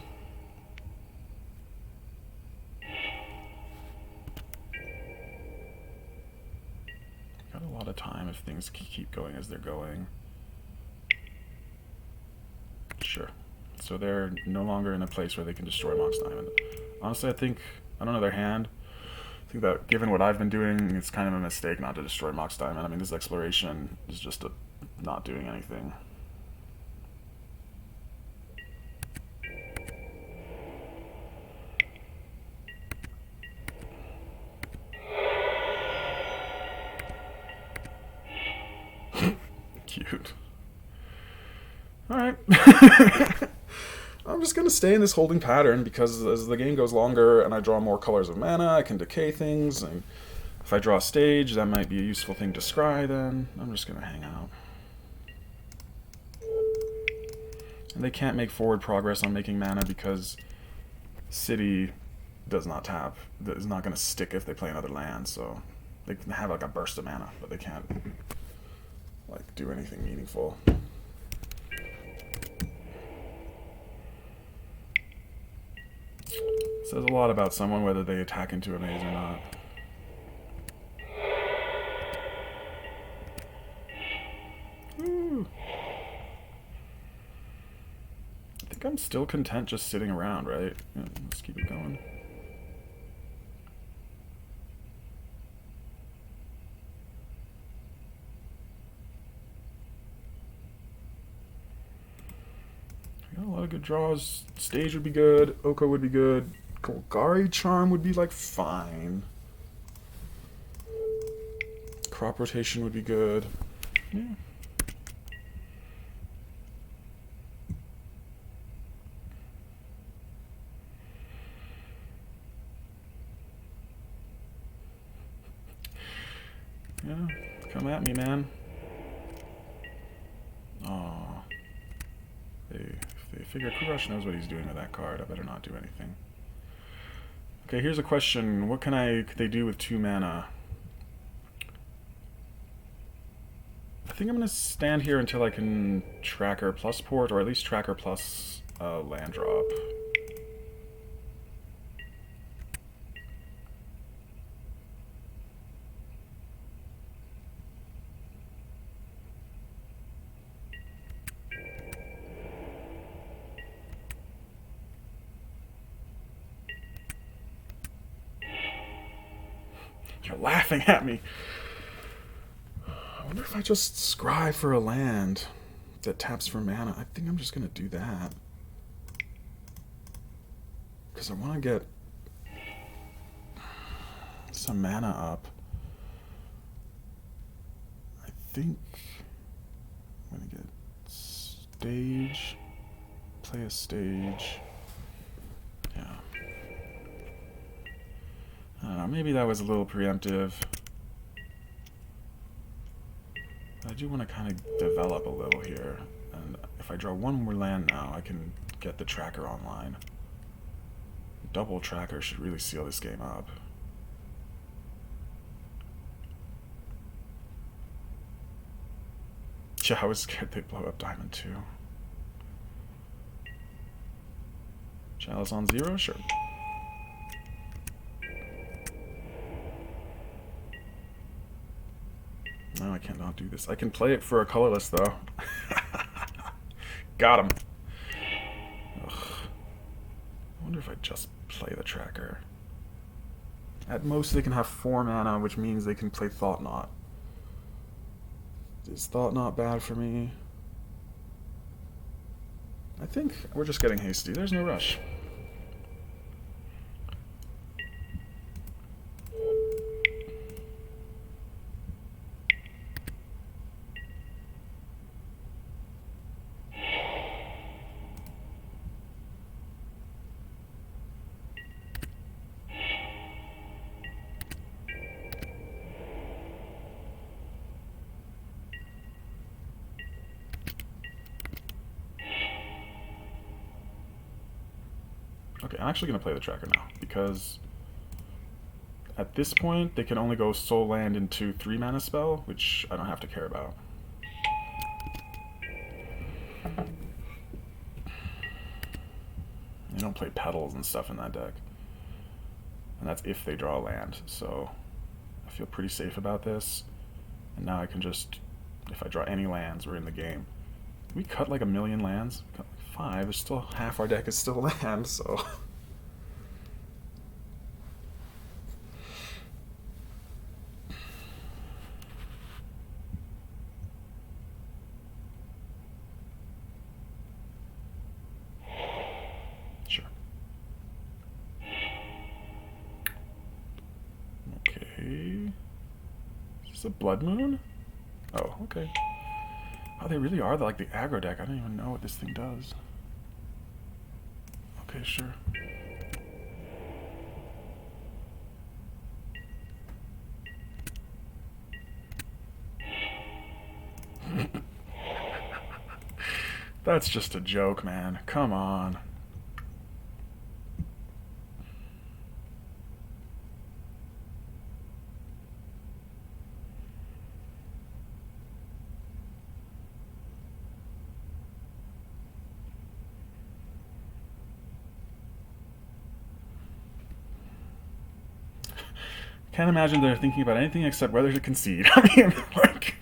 Got a lot of time if things keep going as they're going. Sure, So they're no longer in a place where they can destroy Mox Diamond. Honestly, I don't know their hand. I think that given what I've been doing, it's kind of a mistake not to destroy Mox Diamond. I mean, this exploration is just not doing anything. Cute. Alright. I'm just going to stay in this holding pattern because as the game goes longer and I draw more colors of mana, I can decay things. And if I draw a stage, that might be a useful thing to scry then. I'm just going to hang out. And they can't make forward progress on making mana because City is not going to stick if they play another land. So they can have like a burst of mana, but they can't like do anything meaningful. Says a lot about someone whether they attack into a maze or not. Woo. I think I'm still content just sitting around, right? Yeah, let's keep it going. Got a lot of good draws. Stage would be good. Oko would be good. Golgari Charm would be, like, fine. Crop rotation would be good. Yeah. Yeah, come at me, man. Aw. If they figure Kurosh knows what he's doing with that card, I better not do anything. Okay, here's a question. What could they do with 2 mana? I think I'm going to stand here until I can Tracker plus Port, or at least Tracker plus land drop. You're laughing at me. I wonder if I just scry for a land that taps for mana. I think I'm just going to do that. Because I want to get some mana up. I think I'm going to get stage, play a stage. Yeah. I don't know, maybe that was a little preemptive. I do want to kind of develop a little here. And if I draw one more land now, I can get the tracker online. Double tracker should really seal this game up. Yeah, I was scared they'd blow up Diamond too. Chalice on 0? Sure. No, I cannot do this. I can play it for a colorless, though. Got him. Ugh. I wonder if I just play the tracker. At most, they can have 4 mana, which means they can play Thought Knot. Is Thought Knot bad for me? I think we're just getting hasty. There's no rush. Okay, I'm actually going to play the tracker now, because at this point, they can only go Soul Land into 3 mana spell, which I don't have to care about. They don't play Petals and stuff in that deck. And that's if they draw a land, so I feel pretty safe about this. And now I can just, if I draw any lands, we're in the game. Can we cut like 1 million lands? Cut like 5. There's still half our deck is still land, so... Sure. Okay. Is this a Blood Moon? Oh, okay. Oh, they really are like the aggro deck. I don't even know what this thing does. Okay, sure. That's just a joke, man. Come on. Can't imagine they're thinking about anything except whether to concede. I mean, like...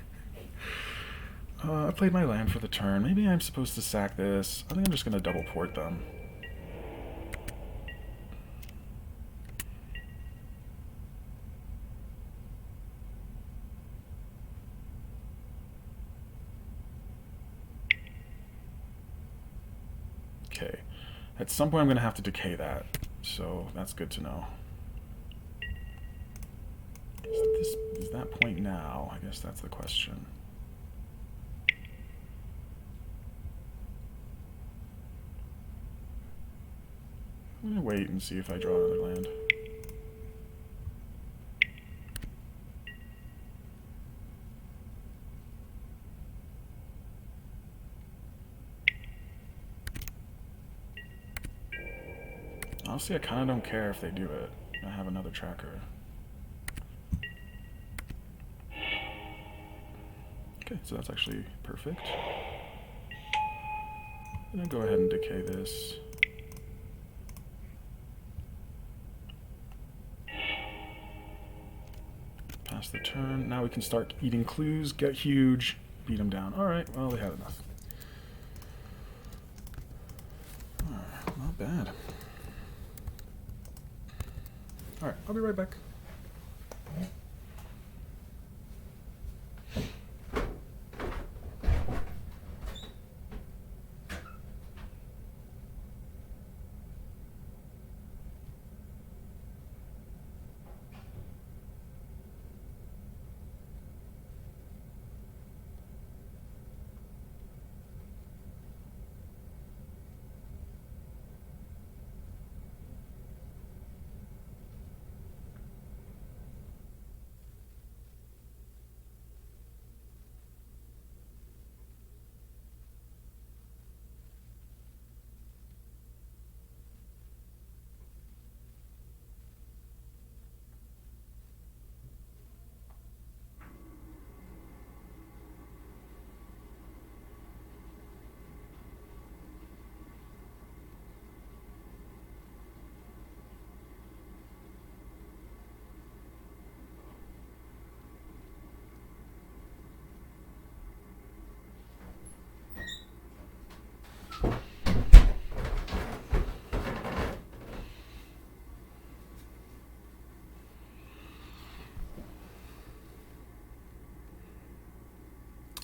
I played my land for the turn. Maybe I'm supposed to sack this. I think I'm just going to double port them. Okay. At some point I'm going to have to decay that. So that's good to know. Is that point now? I guess that's the question. I'm going to wait and see if I draw another land. Honestly, I kind of don't care if they do it. I have another tracker. Okay, so that's actually perfect. I'm going to go ahead and decay this. Pass the turn. Now we can start eating clues, get huge, beat them down. Alright, well, they had enough. Alright, not bad. Alright, I'll be right back.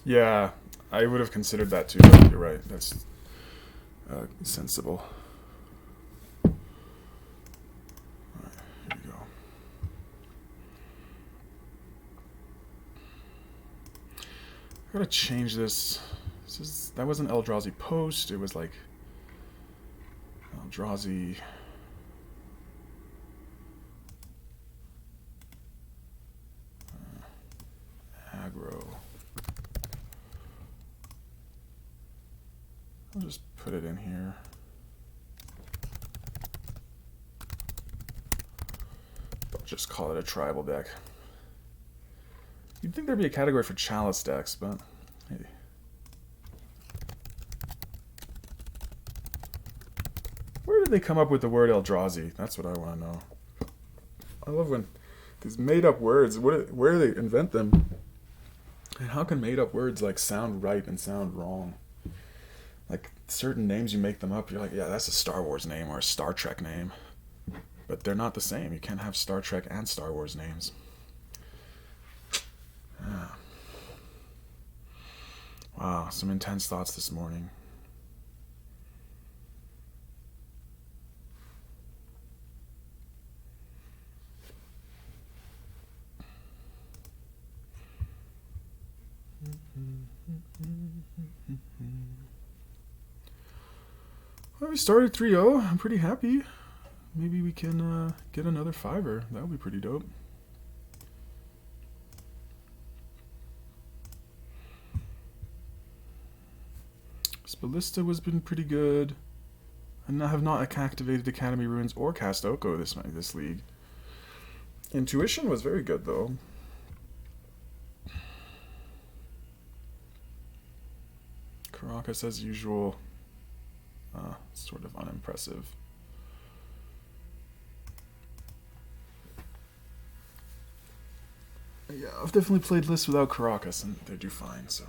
Yeah, I would have considered that too. You're right. That's sensible. All right, here we go. I gotta change this. That wasn't Eldrazi Post. It was like Eldrazi. Aggro. I'll just put it in here. I'll just call it a tribal deck. You'd think there'd be a category for chalice decks, but hey. Where did they come up with the word Eldrazi? That's what I want to know. I love when these made-up words, where do they invent them? And how can made-up words like sound right and sound wrong? Like, certain names, you make them up, you're like, yeah, that's a Star Wars name or a Star Trek name. But they're not the same. You can't have Star Trek and Star Wars names. Yeah. Wow, some intense thoughts this morning. Well, we started 3-0. I'm pretty happy. Maybe we can get another 5er. That would be pretty dope. This Ballista has been pretty good. And I have not activated Academy Ruins or cast Oko this league. Intuition was very good, though. Karakas, as usual, sort of unimpressive. Yeah, I've definitely played lists without Karakas, and they do fine, so.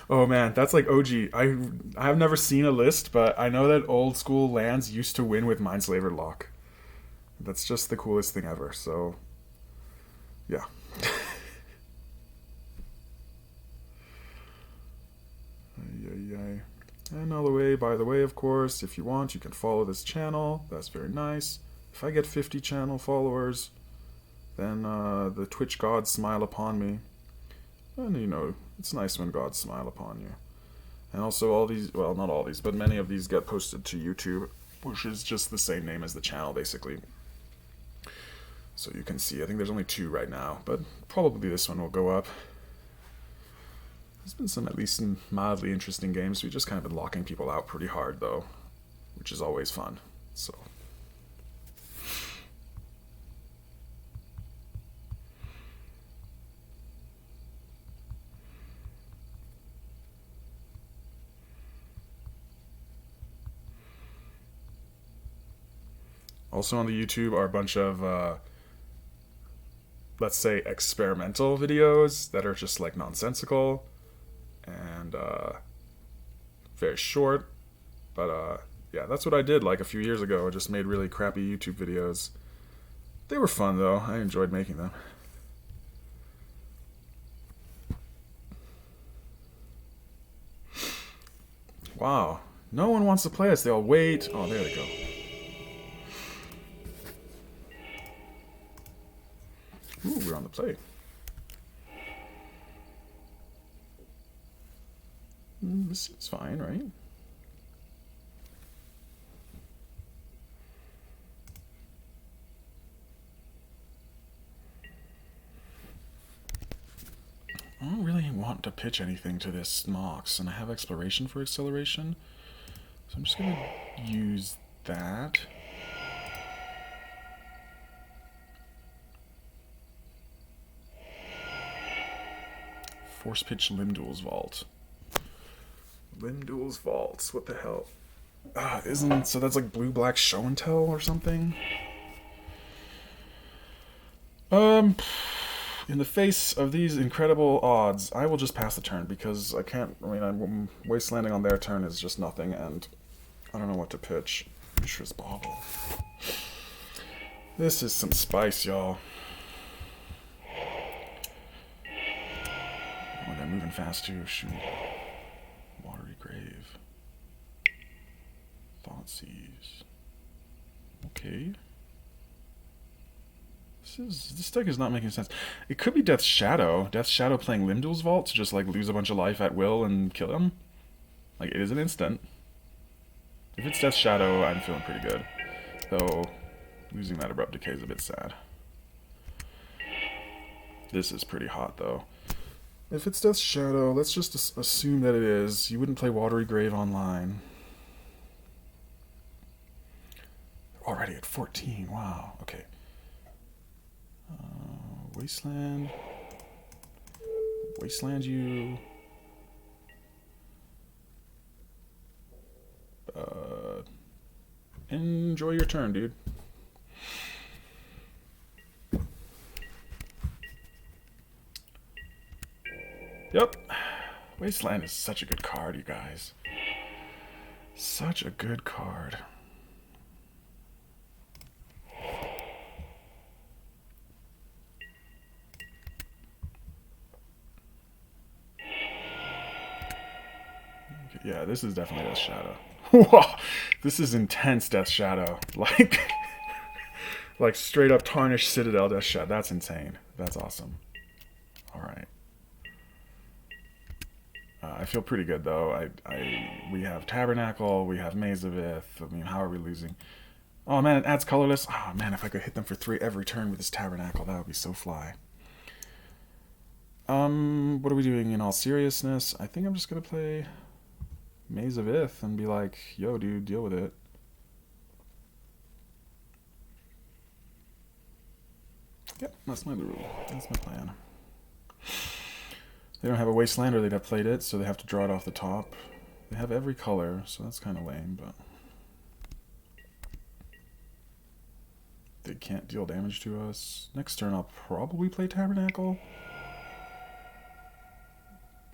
Oh man, that's like OG. I have never seen a list, but I know that old school lands used to win with Mindslaver Lock. That's just the coolest thing ever, so yeah. And all the way, by the way, of course, if you want, you can follow this channel. That's very nice. If I get 50 channel followers, then the Twitch gods smile upon me. And, you know, it's nice when gods smile upon you. And also all these, well, not all these, but many of these get posted to YouTube, which is just the same name as the channel, basically. So you can see, I think there's only 2 right now, but probably this one will go up. There's been some at least mildly interesting games. We've just kind of been locking people out pretty hard, though, which is always fun, so. Also on the YouTube are a bunch of, let's say, experimental videos that are just, like, nonsensical and very short. But, yeah, that's what I did, like, a few years ago. I just made really crappy YouTube videos. They were fun, though. I enjoyed making them. Wow. No one wants to play us. They all wait. Oh, there they go. Ooh, we're on the play. This seems fine, right? I don't really want to pitch anything to this Mox, and I have Exploration for acceleration, so I'm just going to use that. Force pitch Limdul's Vault. Limdul's Vault, what the hell? So that's like blue-black show and tell or something? In the face of these incredible odds, I will just pass the turn because I can't, I'm wastelanding on their turn is just nothing, and I don't know what to pitch. Mishra's Bauble. This is some spice, y'all. Oh, they're moving fast too. Shoot. Watery Grave. Thoughtseize. Okay. This deck is not making sense. It could be Death's Shadow. Death's Shadow playing Limdul's Vault to just like lose a bunch of life at will and kill him. Like it is an instant. If it's Death's Shadow, I'm feeling pretty good. Though Losing that Abrupt Decay is a bit sad. This is pretty hot, though. If it's Death's Shadow, let's just assume that it is. You wouldn't play Watery Grave online. Already at 14, wow, okay. Wasteland. Wasteland you. Enjoy your turn, dude. Yep. Wasteland is such a good card, you guys. Such a good card. Yeah, this is definitely Death's Shadow. Whoa, this is intense Death's Shadow. Like straight up Tarnished Citadel Death's Shadow. That's insane. That's awesome. All right. I feel pretty good though. We have Tabernacle. We have Maze of Ith. I mean, how are we losing? Oh man, it adds colorless. Oh man, if I could hit them for 3 every turn with this Tabernacle, that would be so fly. What are we doing in all seriousness? I think I'm just gonna play Maze of Ith and be like, yo dude, deal with it. Yep, that's my rule. That's my plan. They don't have a Wastelander, they'd have played it, so they have to draw it off the top. They have every color, so that's kind of lame, but they can't deal damage to us. Next turn I'll probably play Tabernacle.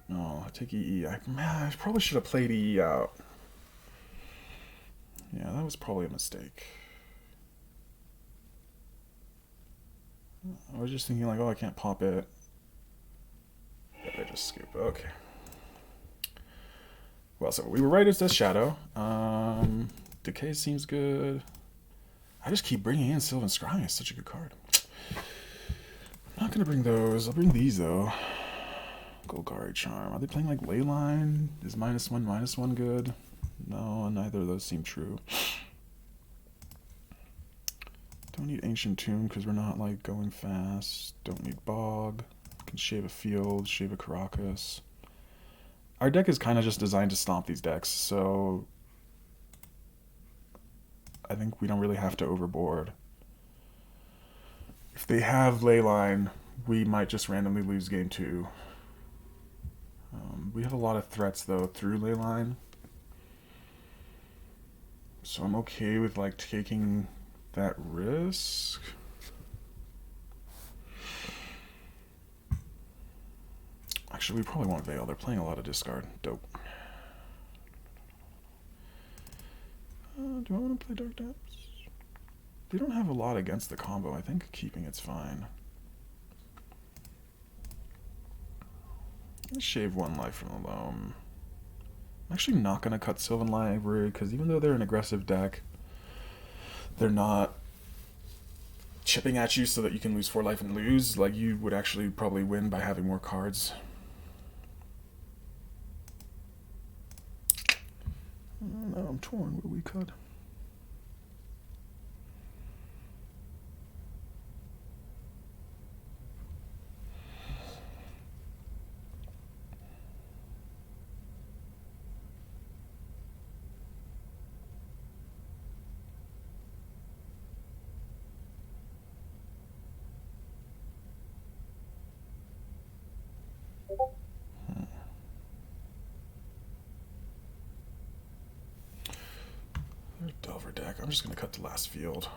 No, I take EE. I probably should have played EE out. Yeah, that was probably a mistake. I was just thinking like, oh, I can't pop it. Yeah, they just scoop. Okay. Well, so we were right as Death's Shadow. Decay seems good. I just keep bringing in Sylvan Scrying. It's such a good card. I'm not going to bring those. I'll bring these, though. Golgari Charm. Are they playing like Leyline? Is -1/-1 good? No, neither of those seem true. Don't need Ancient Tomb because we're not like going fast. Don't need Bog. Can shave a field, shave a Karakas. Our deck is kind of just designed to stomp these decks, so I think we don't really have to overboard. If they have Leyline, we might just randomly lose game 2. We have a lot of threats though through Leyline, so I'm okay with like taking that risk. Actually, we probably won't Vale. They're playing a lot of discard. Dope. Do I want to play Dark Depths? They don't have a lot against the combo. I think keeping it's fine. Let's shave 1 life from the Loam. I'm actually not going to cut Sylvan Library because even though they're an aggressive deck, they're not chipping at you so that you can lose 4 life and lose. Like, you would actually probably win by having more cards. Now I'm torn. What do we cut? Delver deck. I'm just going to cut the last field.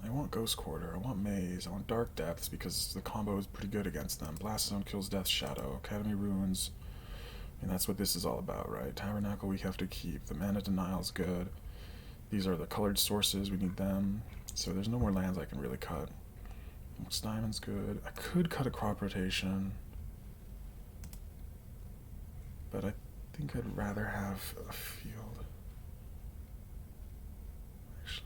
I want Ghost Quarter. I want Maze. I want Dark Depths because the combo is pretty good against them. Blast Zone kills Death's Shadow. Academy Ruins. I mean, that's what this is all about, right? Tabernacle we have to keep. The Mana Denial's good. These are the colored sources. We need them. So there's no more lands I can really cut. Mox Diamond's good. I could cut a Crop Rotation. But I think I'd rather have a field. Actually,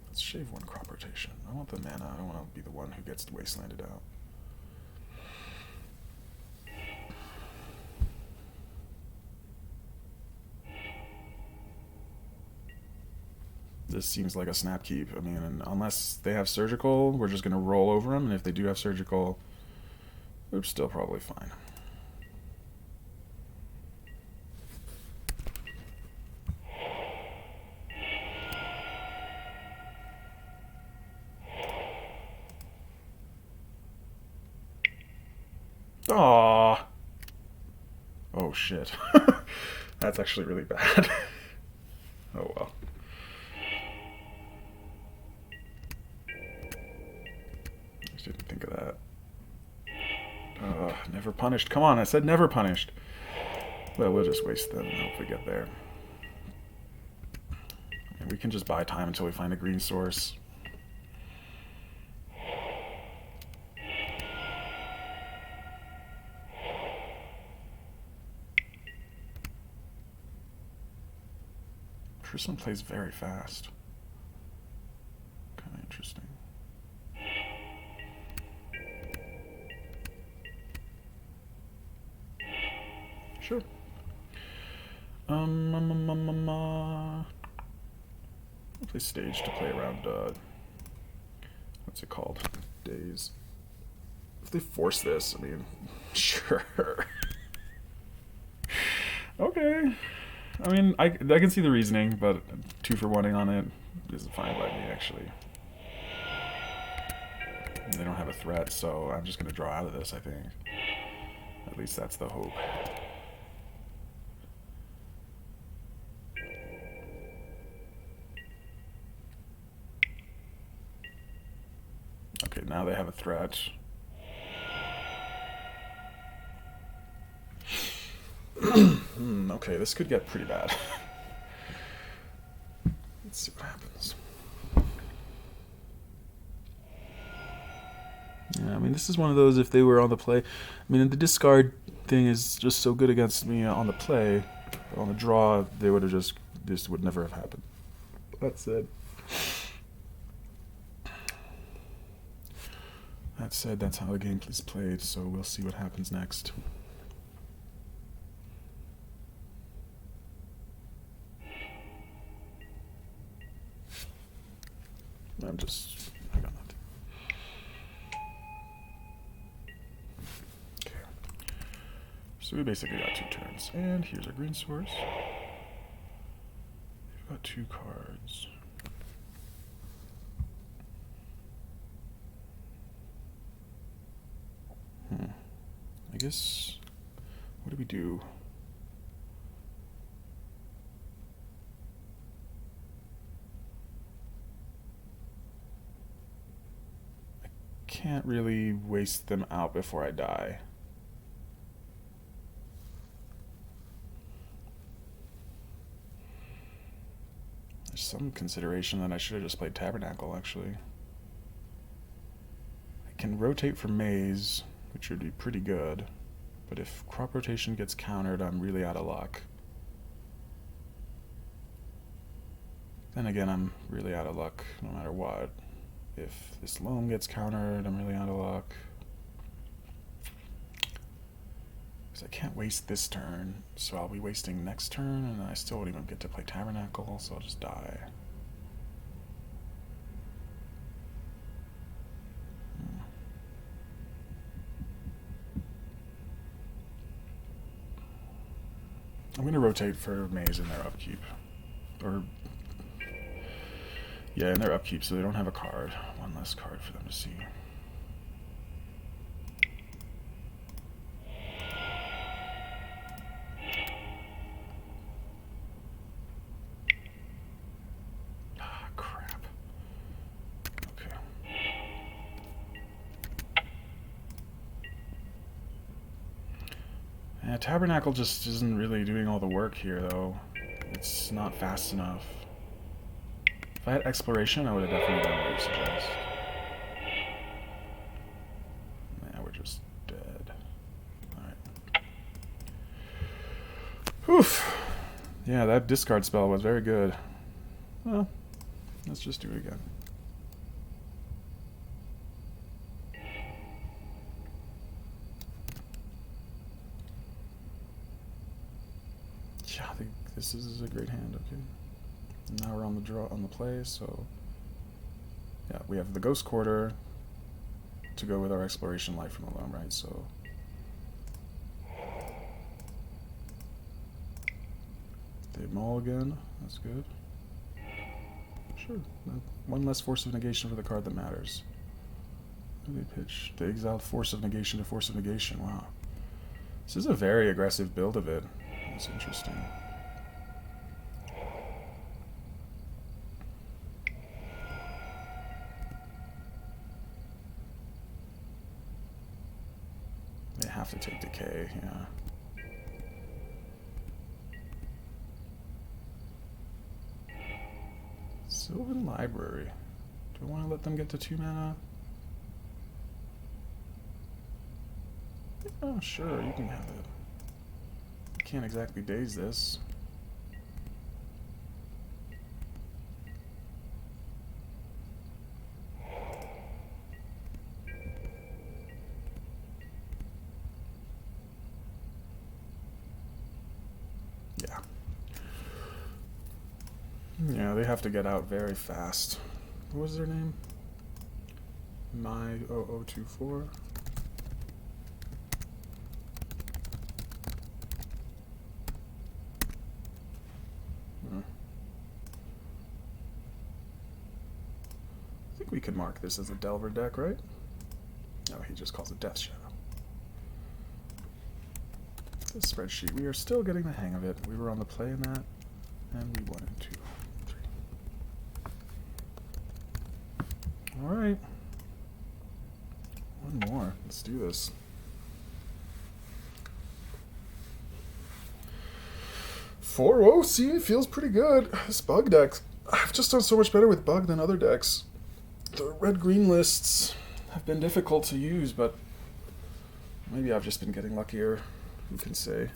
let's shave 1 Crop Rotation. I want the mana. I don't want to be the one who gets wastelanded out. this seems like a snap keep. I mean, unless they have surgical, we're just going to roll over them, and if they do have surgical, we're still probably fine. Aww. Oh shit. That's actually really bad. Oh well. I didn't think of that. Never punished. Come on, I said never punished. Well, we'll just waste them and hope we get there. And we can just buy time until we find a green source. Krosan plays very fast. Kind of interesting. Sure. I'll play stage to play around, what's it called? Days. If they force this, I mean, sure. Okay. I mean, I can see the reasoning, but 2 for 1-ing on it is fine by me, actually. And they don't have a threat, so I'm just going to draw out of this, I think. At least that's the hope. Okay, now they have a threat. Okay, this could get pretty bad. Let's see what happens. Yeah, I mean, this is one of those, if they were on the play... I mean, the discard thing is just so good against me on the play. But on the draw, they would have just... This would never have happened. That said... That said, that's how the game is played, so we'll see what happens next. I got nothing. Okay. So we basically got 2 turns. And here's our green source. We've got 2 cards. I guess, what do we do? Can't really waste them out before I die. There's some consideration that I should have just played Tabernacle, actually. I can rotate for Maze, which would be pretty good, but if crop rotation gets countered, I'm really out of luck. Then again, I'm really out of luck no matter what. If this Loam gets countered, I'm really out of luck. Because I can't waste this turn, so I'll be wasting next turn, and I still won't even get to play Tabernacle, so I'll just die. I'm going to rotate for Maze in their upkeep. Or... yeah, in their upkeep, so they don't have a card. One less card for them to see. Ah, crap. Okay. Yeah, Tabernacle just isn't really doing all the work here, though. It's not fast enough. If I had Exploration, I would have definitely done what you suggest. Nah, we're just dead. Alright. Oof. Yeah, that discard spell was very good. Well, let's just do it again. Yeah, I think this is a great hand, okay. Now we're on the draw on the play, so yeah, we have the Ghost Quarter to go with our Exploration Light from the Loam, right? So they mulligan, that's good. Sure, one less Force of Negation for the card that matters. What do they pitch? They exiled Force of Negation to Force of Negation. Wow. This is a very aggressive build of it. That's interesting. They have to take Decay, yeah. Sylvan Library. Do I want to let them get to 2 mana? Oh, sure, you can have it. You can't exactly daze this. Yeah. Yeah, they have to get out very fast. What was their name? My 0024. I think we could mark this as a Delver deck, right? No, he just calls it Death Shadow. This spreadsheet, we are still getting the hang of it. We were on the play in that, and we won in 2, 3. Alright. One more. Let's do this. See, it feels pretty good. This bug deck, I've just done so much better with bug than other decks. The red-green lists have been difficult to use, but maybe I've just been getting luckier. Who can say?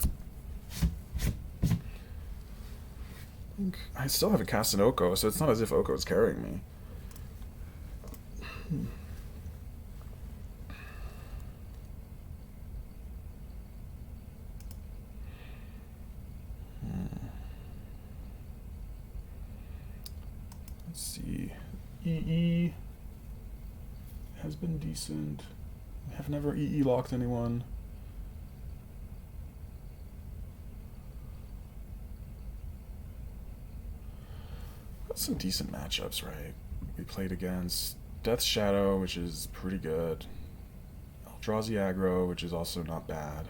I still haven't cast an Oko, so it's not as if Oko is carrying me. Let's see. EE has been decent. I have never EE locked anyone. That's some decent matchups, right? We played against Death Shadow, which is pretty good. Eldrazi Aggro, which is also not bad.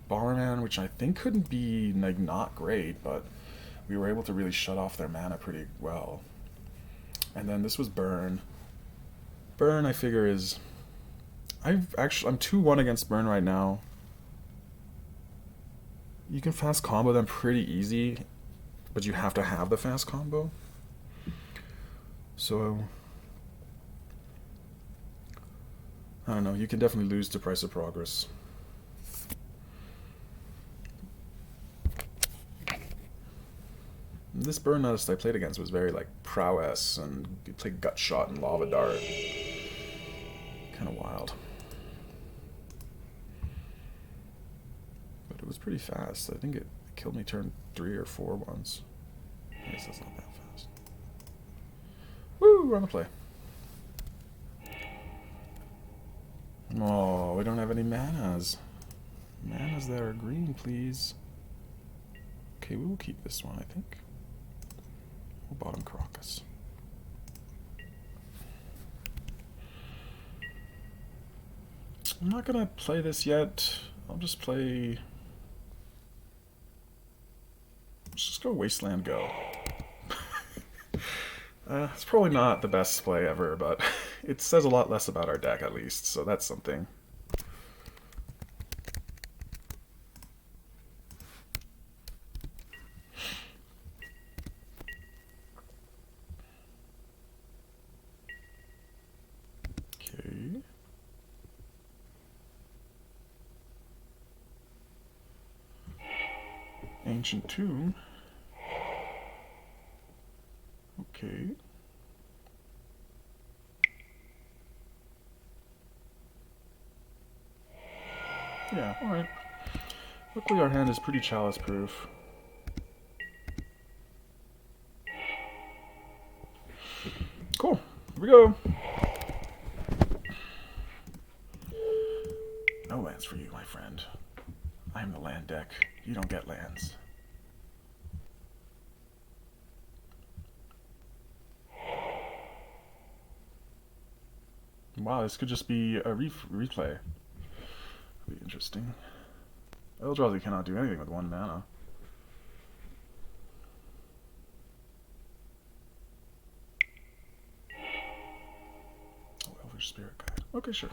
Bomberman, which I think couldn't be like not great, but we were able to really shut off their mana pretty well. And then this was Burn. Burn, I figure, is... I'm 2-1 against Burn right now. You can fast combo them pretty easy, but you have to have the fast combo. So I don't know, you can definitely lose to Price of Progress. This Burn list I played against was very like prowess, and you played Gut Shot and Lava Dart. Kind of wild. But it was pretty fast. I think it killed me turn 3 or 4 once. I guess that's not that fast. Woo! We're on the play. Oh, we don't have any manas. Manas that are green, please. Okay, we will keep this one, I think. We'll bottom Karakas. I'm not gonna play this yet. I'll just play... Let's just go Wasteland Go. It's probably not the best play ever, but it says a lot less about our deck at least, so that's something. Okay. Ancient Tomb. Okay. Yeah, alright. Luckily our hand is pretty chalice proof. Here we go. No lands for you, my friend. I am the land deck. You don't get lands. Wow, this could just be a replay. Be interesting. Eldrazi cannot do anything with 1 mana. Oh, Elvish Spirit Guide. Okay, sure.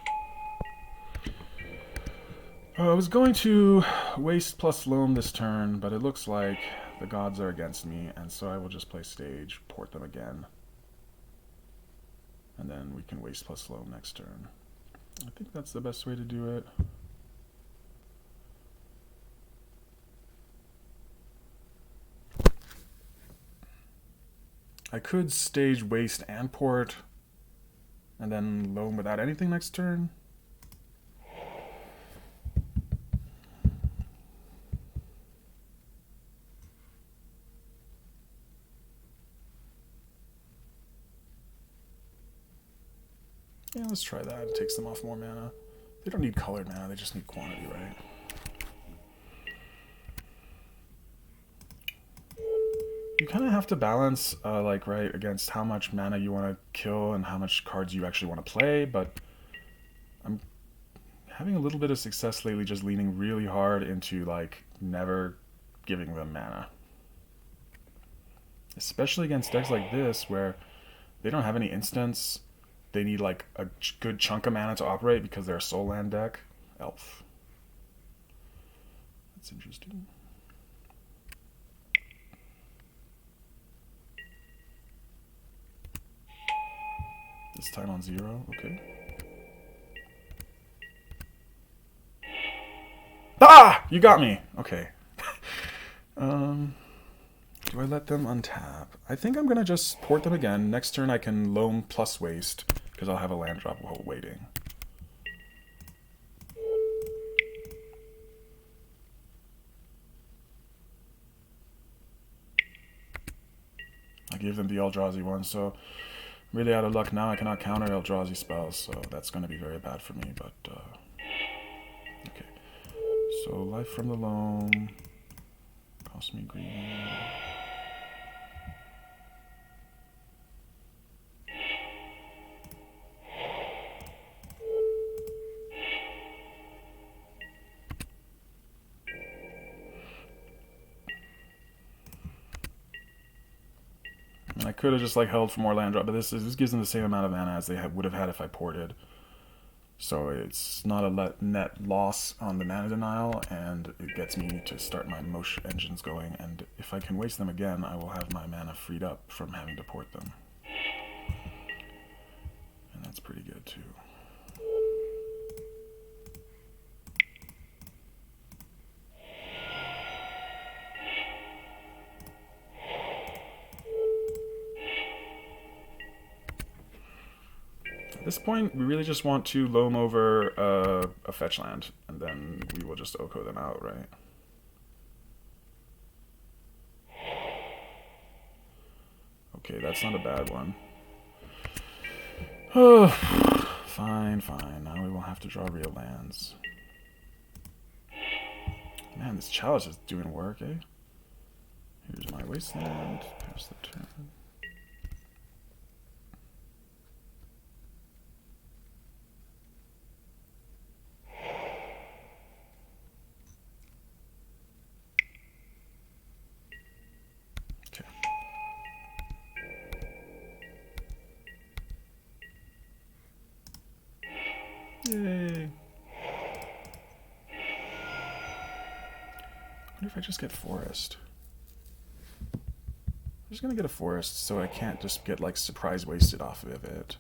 I was going to waste plus Loam this turn, but it looks like the gods are against me, and so I will just play stage, port them again. And then we can waste plus Loam next turn. I think that's the best way to do it. I could stage, waste, and port, and then Loam without anything next turn. Yeah, let's try that. It takes them off more mana. They don't need colored mana, they just need quantity, right? You kind of have to balance, right, against how much mana you want to kill and how much cards you actually want to play, but I'm having a little bit of success lately just leaning really hard into, like, never giving them mana. Especially against decks like this, where they don't have any instants. They need like a good chunk of mana to operate because they're a soul land deck. Elf. That's interesting. This time on 0, okay. Ah! You got me! Okay. Do I let them untap? I think I'm gonna just port them again. Next turn I can Loam plus waste, because I'll have a land drop while waiting. I gave them the Eldrazi one, so really out of luck now. I cannot counter Eldrazi spells, so that's going to be very bad for me, but okay. So life from the Loam. Cost me green. I could have just like held for more land drop, but this gives them the same amount of mana as they would have had if I ported. So it's not a net loss on the mana denial, and it gets me to start my motion engines going. And if I can waste them again, I will have my mana freed up from having to port them. And that's pretty good too. At this point, we really just want to Loam over a fetch land, and then we will just Oko them out, right? Okay, that's not a bad one. Oh, fine, fine. Now we won't have to draw real lands. Man, this chalice is doing work, eh? Here's my Wasteland. Pass the turn. Yay. I wonder if I just get forest. I'm just gonna get a forest so I can't just get like surprise wasted off of it.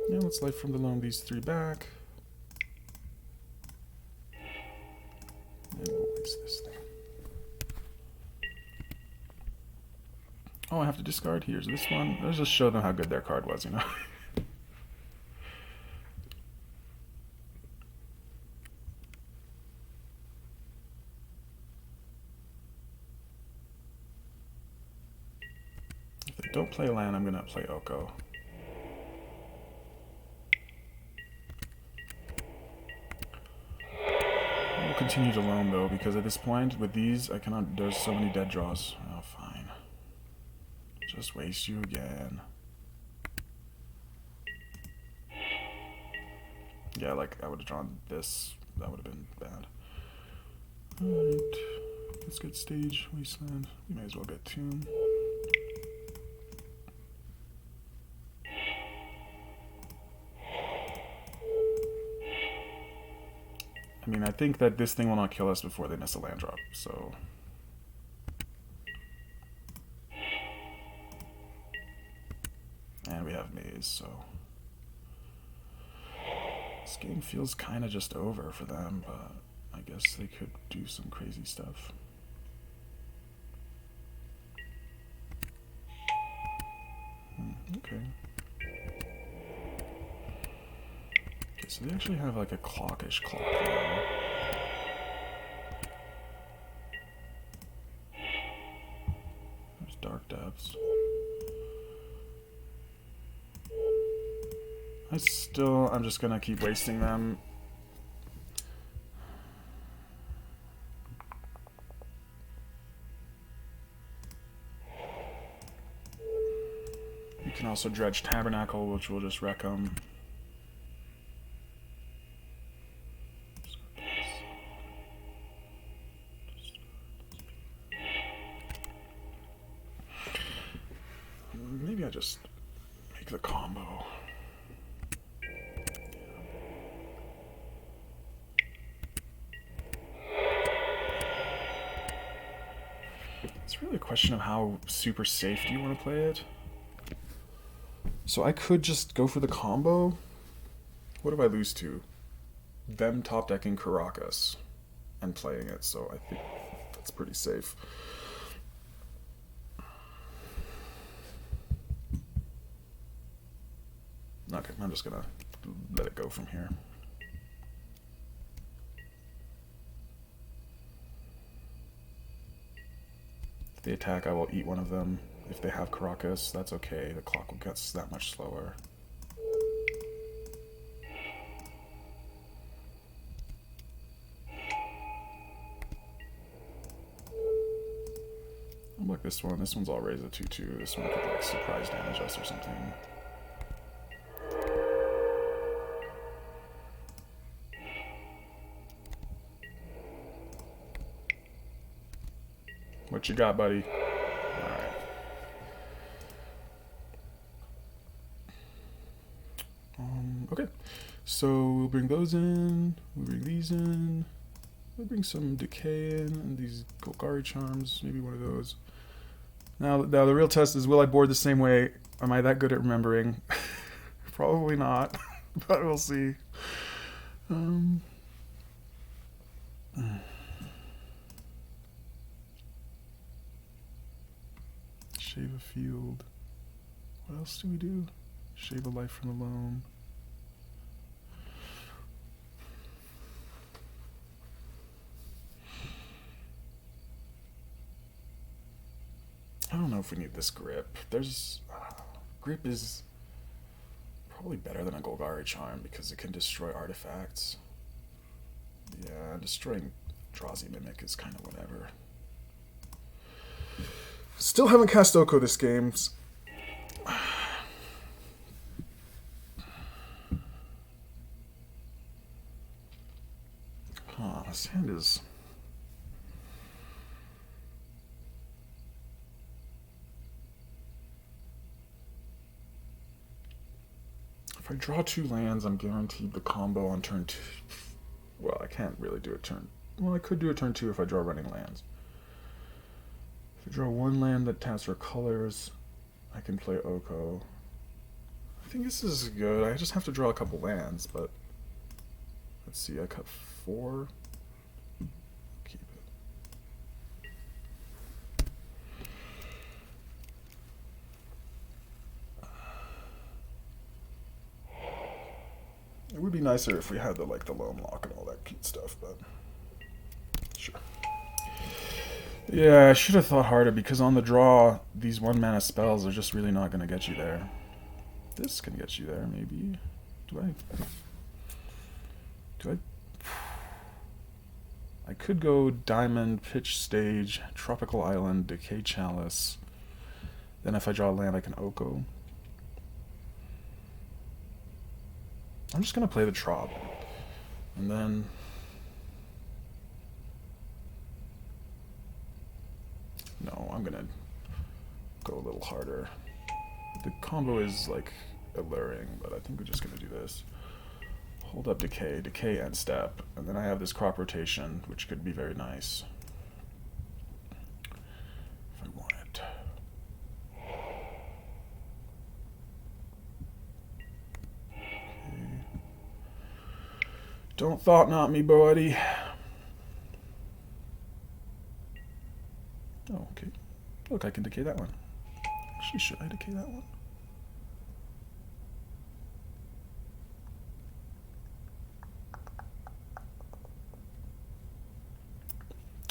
Yeah, let's life from the Loam these 3 back. And we'll waste this thing. Oh, I have to discard. Here's this one. Let's just show them how good their card was, you know? don't play land, I'm gonna play Oko. I will continue to Loam though, because at this point, with these, I cannot, there's so many dead draws. Oh, fine. Just waste you again. Yeah, like, I would have drawn this. That would have been bad. Alright. Let's get stage, Wasteland. We may as well get Tomb. I mean, I think that this thing will not kill us before they miss a land drop, so... And we have Maze, so... This game feels kind of just over for them, but I guess they could do some crazy stuff. Okay. Okay, so they actually have like a clockish clock now. There's Dark Depths. I'm just gonna keep wasting them. You can also dredge Tabernacle, which will just wreck them. Maybe I just make the combo. It's really a question of how super safe do you want to play it. So I could just go for the combo. What do I lose to? Them top decking Karakas and playing it, so I think that's pretty safe. Okay, I'm just gonna let it go from here. If they attack, I will eat one of them. If they have Karakas, that's okay. The clock will get that much slower. I'll look this one. This one's all raised at 2/2. This one could like surprise damage us or something. What you got, buddy? Alright. Okay. So we'll bring those in. We'll bring these in. We'll bring some Decay in. And these Golgari Charms. Maybe one of those. Now the real test is, will I board the same way? Am I that good at remembering? Probably not. But we'll see. Shave a field. What else do we do? Shave a life from the loam. I don't know if we need this grip. There's grip is probably better than a Golgari Charm because it can destroy artifacts. Yeah, destroying Eldrazi Mimic is kind of whatever. Still haven't cast Oko this game. This hand is... If I draw 2 lands, I'm guaranteed the combo on turn 2. Well, I can't really do a turn... Well, I could do a turn 2 if I draw running lands. If I draw 1 land that taps for colors, I can play Oko. I think this is good. I just have to draw a couple lands, but... Let's see, I cut 4. Keep it. It would be nicer if we had the Loam lock and all that cute stuff, but sure. Yeah, I should have thought harder because on the draw, these 1-mana spells are just really not going to get you there. This can get you there, maybe. Do I? I could go Diamond, Pitch Stage, Tropical Island, Decay Chalice. Then if I draw land, I can Oko. I'm just going to play the Trop. And then... No, I'm going to go a little harder. The combo is, like, alluring, but I think we're just going to do this. Hold up Decay, Decay end step, and then I have this crop rotation, which could be very nice. If I want it. Okay. Don't thought not me, buddy. Oh, okay. Look, I can decay that one. Actually, should I decay that one?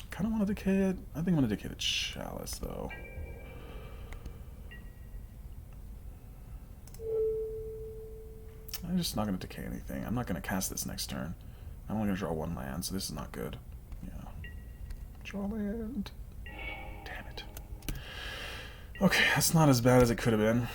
Kind of want to decay it. I think I'm going to decay the Chalice, though. I'm just not going to decay anything. I'm not going to cast this next turn. I'm only going to draw 1 land, so this is not good. Yeah. Draw land. Damn it. Okay, that's not as bad as it could have been.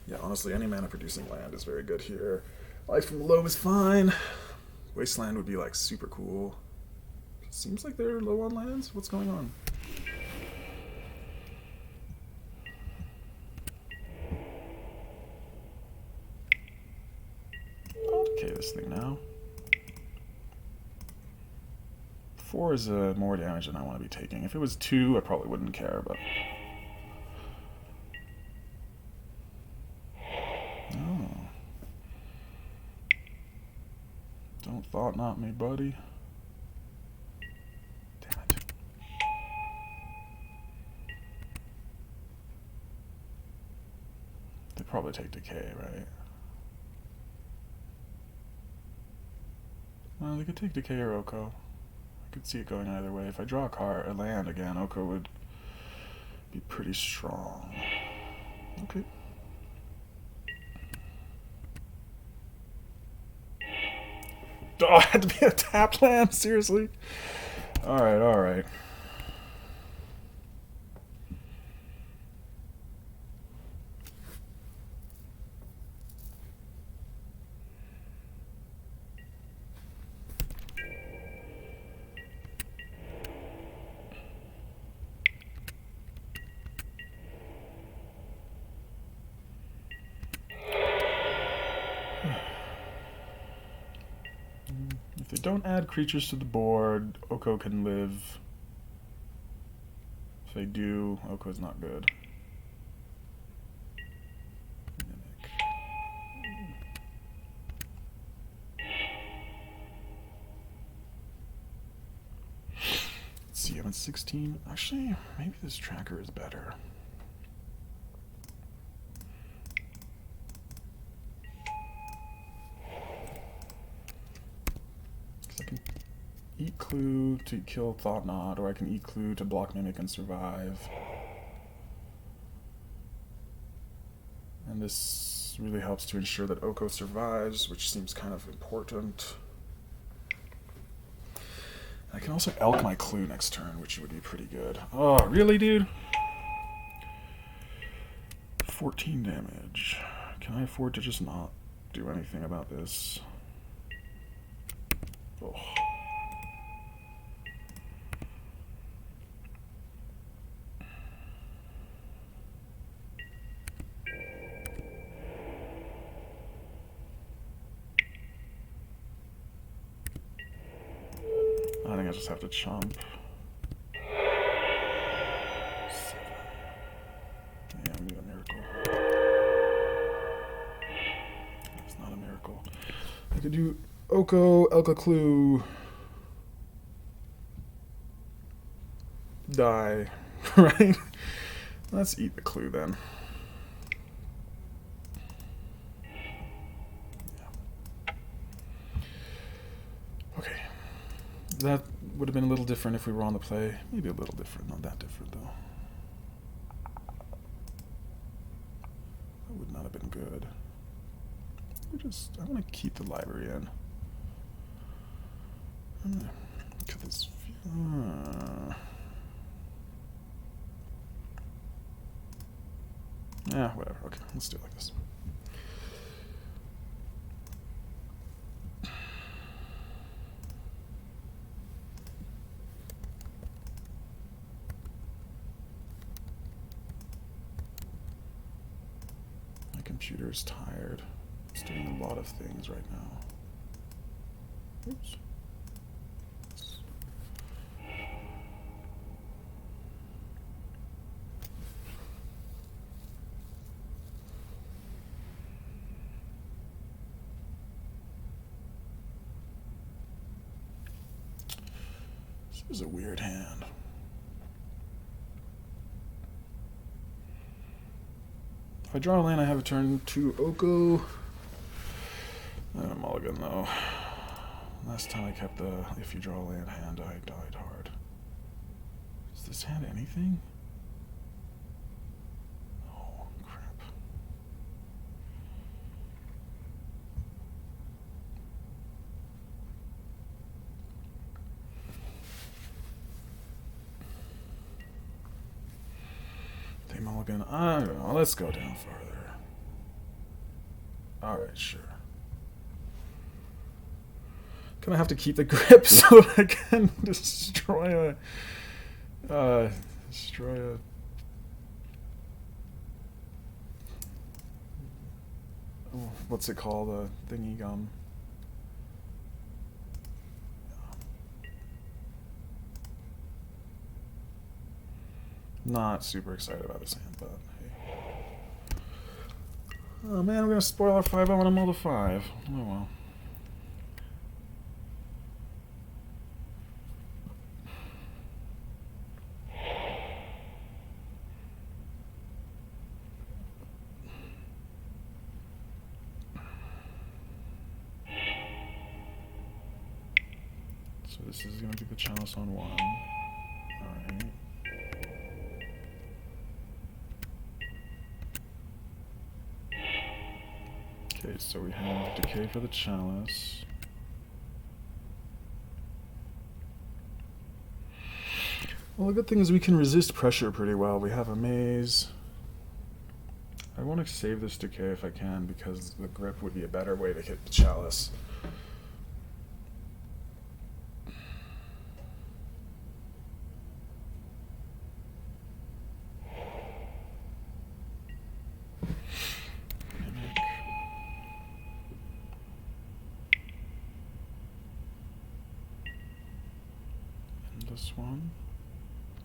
Yeah, honestly, any mana producing land is very good here. Life from Loam is fine. Wasteland would be like super cool. Seems like they're low on lands. What's going on? I'll decay this thing now. 4 is more damage than I want to be taking. If it was 2, I probably wouldn't care, but... Oh. Don't thought not me, buddy. Damn it. They probably take Decay, right? Well, they could take Decay or Oko. I could see it going either way. If I draw a land again, Oko would be pretty strong. Okay. Oh, it had to be a tapped land? Seriously? Alright, alright. If they don't add creatures to the board, Oko can live. If they do, Oko is not good. Mimic. Let's see, I'm at 16. Actually, maybe this tracker is better. I can eat Clue to kill Thoughtnot, or I can eat Clue to block Mimic and survive. And this really helps to ensure that Oko survives, which seems kind of important. I can also Elk my Clue next turn, which would be pretty good. Oh, really, dude? 14 damage. Can I afford to just not do anything about this? Oh. I think I just have to chomp. could do Oko, Elka Clue, die, right? Let's eat the clue then. Yeah. Okay. That would have been a little different if we were on the play. Maybe a little different, not that different though. That would not have been good. I want to keep the library in. I'm gonna cut this. Yeah, whatever. Okay, let's do it like this. My computer is tired. It's doing a lot of things right now. Oops. This is a weird hand. If I draw a land, I have a turn to Oko. I have a mulligan though. Last time I kept the if you draw a land hand, I died hard. Is this hand anything? Oh, crap. They mulligan. I don't know. Let's go down farther. Alright, sure. Gonna have to keep the grip so I can destroy a oh, what's it called? A thingy gum. Not super excited about this hand, but hey. Oh man, I'm gonna spoil our 5. I want to mull to 5. Oh well. So this is gonna be the chalice on 1. Alright. Okay, so we have decay for the chalice. Well, the good thing is we can resist pressure pretty well. We have a maze. I want to save this decay if I can, because the grip would be a better way to hit the chalice. This one.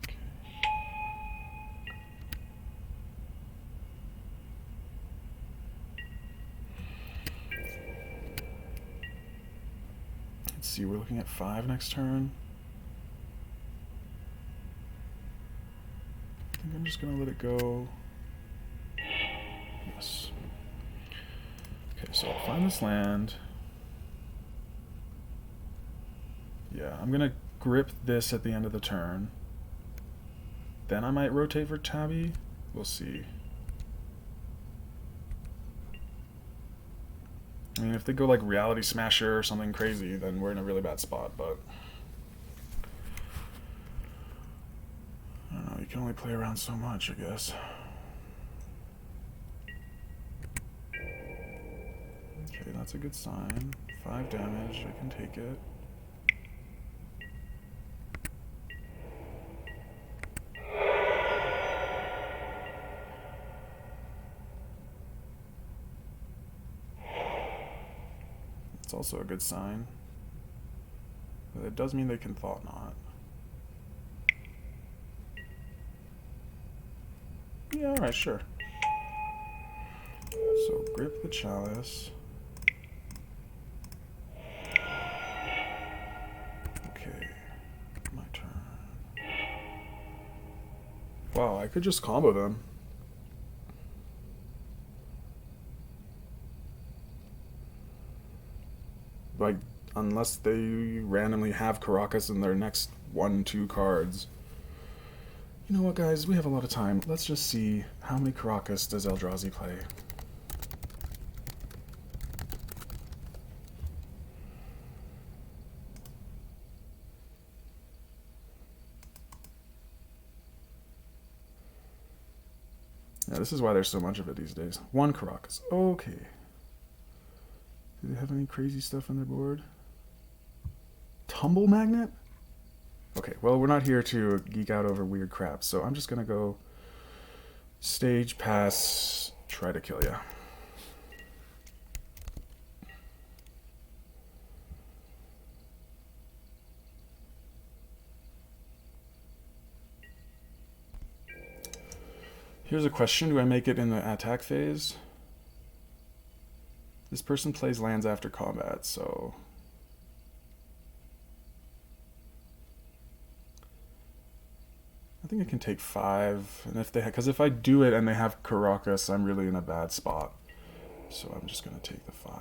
Okay. Let's see, we're looking at 5 next turn. I think I'm just gonna let it go. Yes. Okay, so I'll find this land. Yeah, I'm gonna grip this at the end of the turn. Then I might rotate for Tabby. We'll see. I mean, if they go like Reality Smasher or something crazy, then we're in a really bad spot, but I don't know, you can only play around so much, I guess. Okay, that's a good sign. 5 damage, I can take it. It's also a good sign. But it does mean they can Thought Knot. Yeah, alright, sure. So grip the chalice. Wow, I could just combo them. Like, unless they randomly have Karakas in their next 1-2 cards. You know what, guys? We have a lot of time. Let's just see how many Karakas does Eldrazi play. Yeah, this is why there's so much of it these days. 1 Karakas. Okay. Do they have any crazy stuff on their board? Tumble Magnet? Okay, well, we're not here to geek out over weird crap, so I'm just gonna go stage, pass, try to kill ya. Here's a question. Do I make it in the attack phase? This person plays lands after combat, so... I think I can take 5, and if they because if I do it and they have Karakas, I'm really in a bad spot. So I'm just gonna take the 5.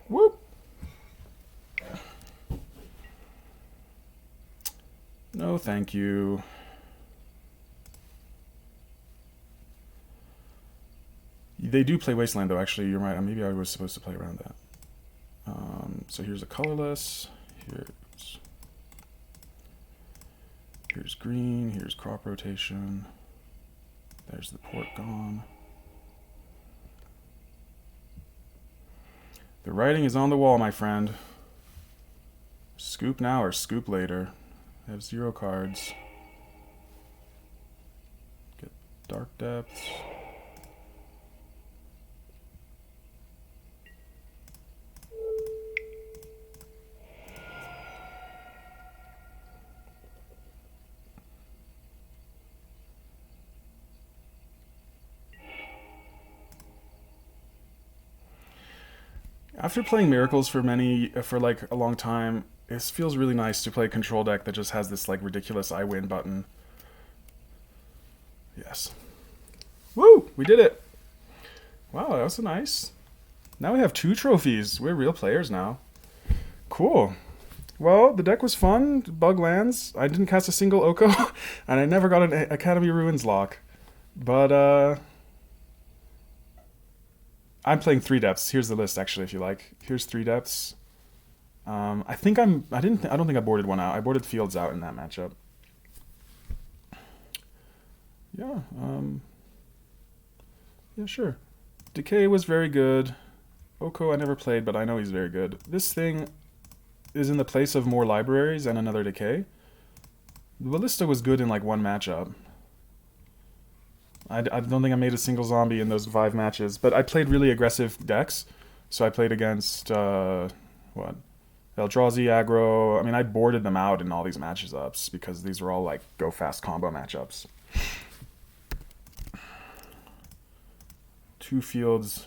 Whoop! No, thank you. They do play Wasteland, though, actually. You're right. Maybe I was supposed to play around that. So here's a colorless. Here's green. Here's crop rotation. There's the port gone. The writing is on the wall, my friend. Scoop now or scoop later. I have 0 cards. Get Dark Depths. After playing Miracles for like a long time, it feels really nice to play a control deck that just has this like ridiculous I win button. Yes. Woo! We did it! Wow, that was nice. Now we have 2 trophies. We're real players now. Cool. Well, the deck was fun. Bug lands. I didn't cast a single Oko, and I never got an Academy Ruins lock. But, I'm playing 3 depths. Here's the list, actually, if you like. Here's 3 depths. I don't think I boarded 1 out. I boarded Fields out in that matchup. Yeah, yeah, sure. Decay was very good. Oko I never played, but I know he's very good. This thing is in the place of more libraries and another Decay. The Ballista was good in like 1 matchup. I don't think I made a single zombie in those 5 matches, but I played really aggressive decks. So I played against, what? Eldrazi Aggro. I mean, I boarded them out in all these matches ups because these were all like go fast combo matchups. 2 fields.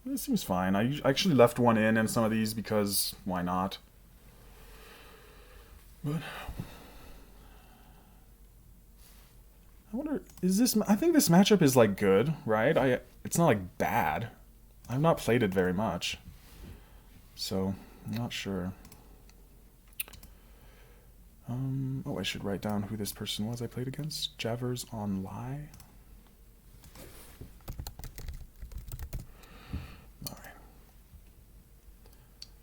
It seems fine. I actually left 1 in some of these because why not? But I wonder, is this... I think this matchup is, like, good, right? It's not, like, bad. I've not played it very much. So, I'm not sure. Oh, I should write down who this person was I played against. Javers on Lie. Alright.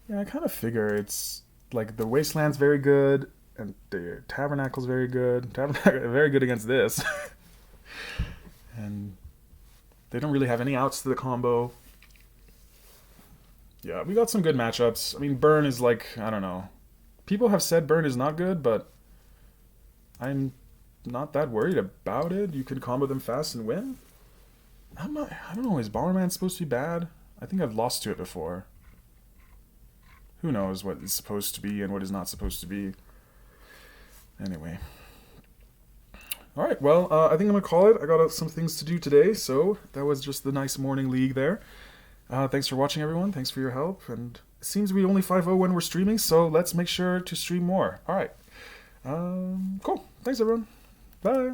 Yeah, I kind of figure it's... Like, the Wasteland's very good... And the Tabernacle's very good. Tabernacle very good against this. And they don't really have any outs to the combo. Yeah, we got some good matchups. I mean, Burn is like, I don't know. People have said Burn is not good, but I'm not that worried about it. You can combo them fast and win. I don't know, is Bomberman supposed to be bad? I think I've lost to it before. Who knows what is supposed to be and what is not supposed to be. Anyway. Alright, well, I think I'm going to call it. I got some things to do today, so that was just the nice morning league there. Thanks for watching, everyone. Thanks for your help. And it seems we only 5-0 when we're streaming, so let's make sure to stream more. All right. Cool. Thanks, everyone. Bye.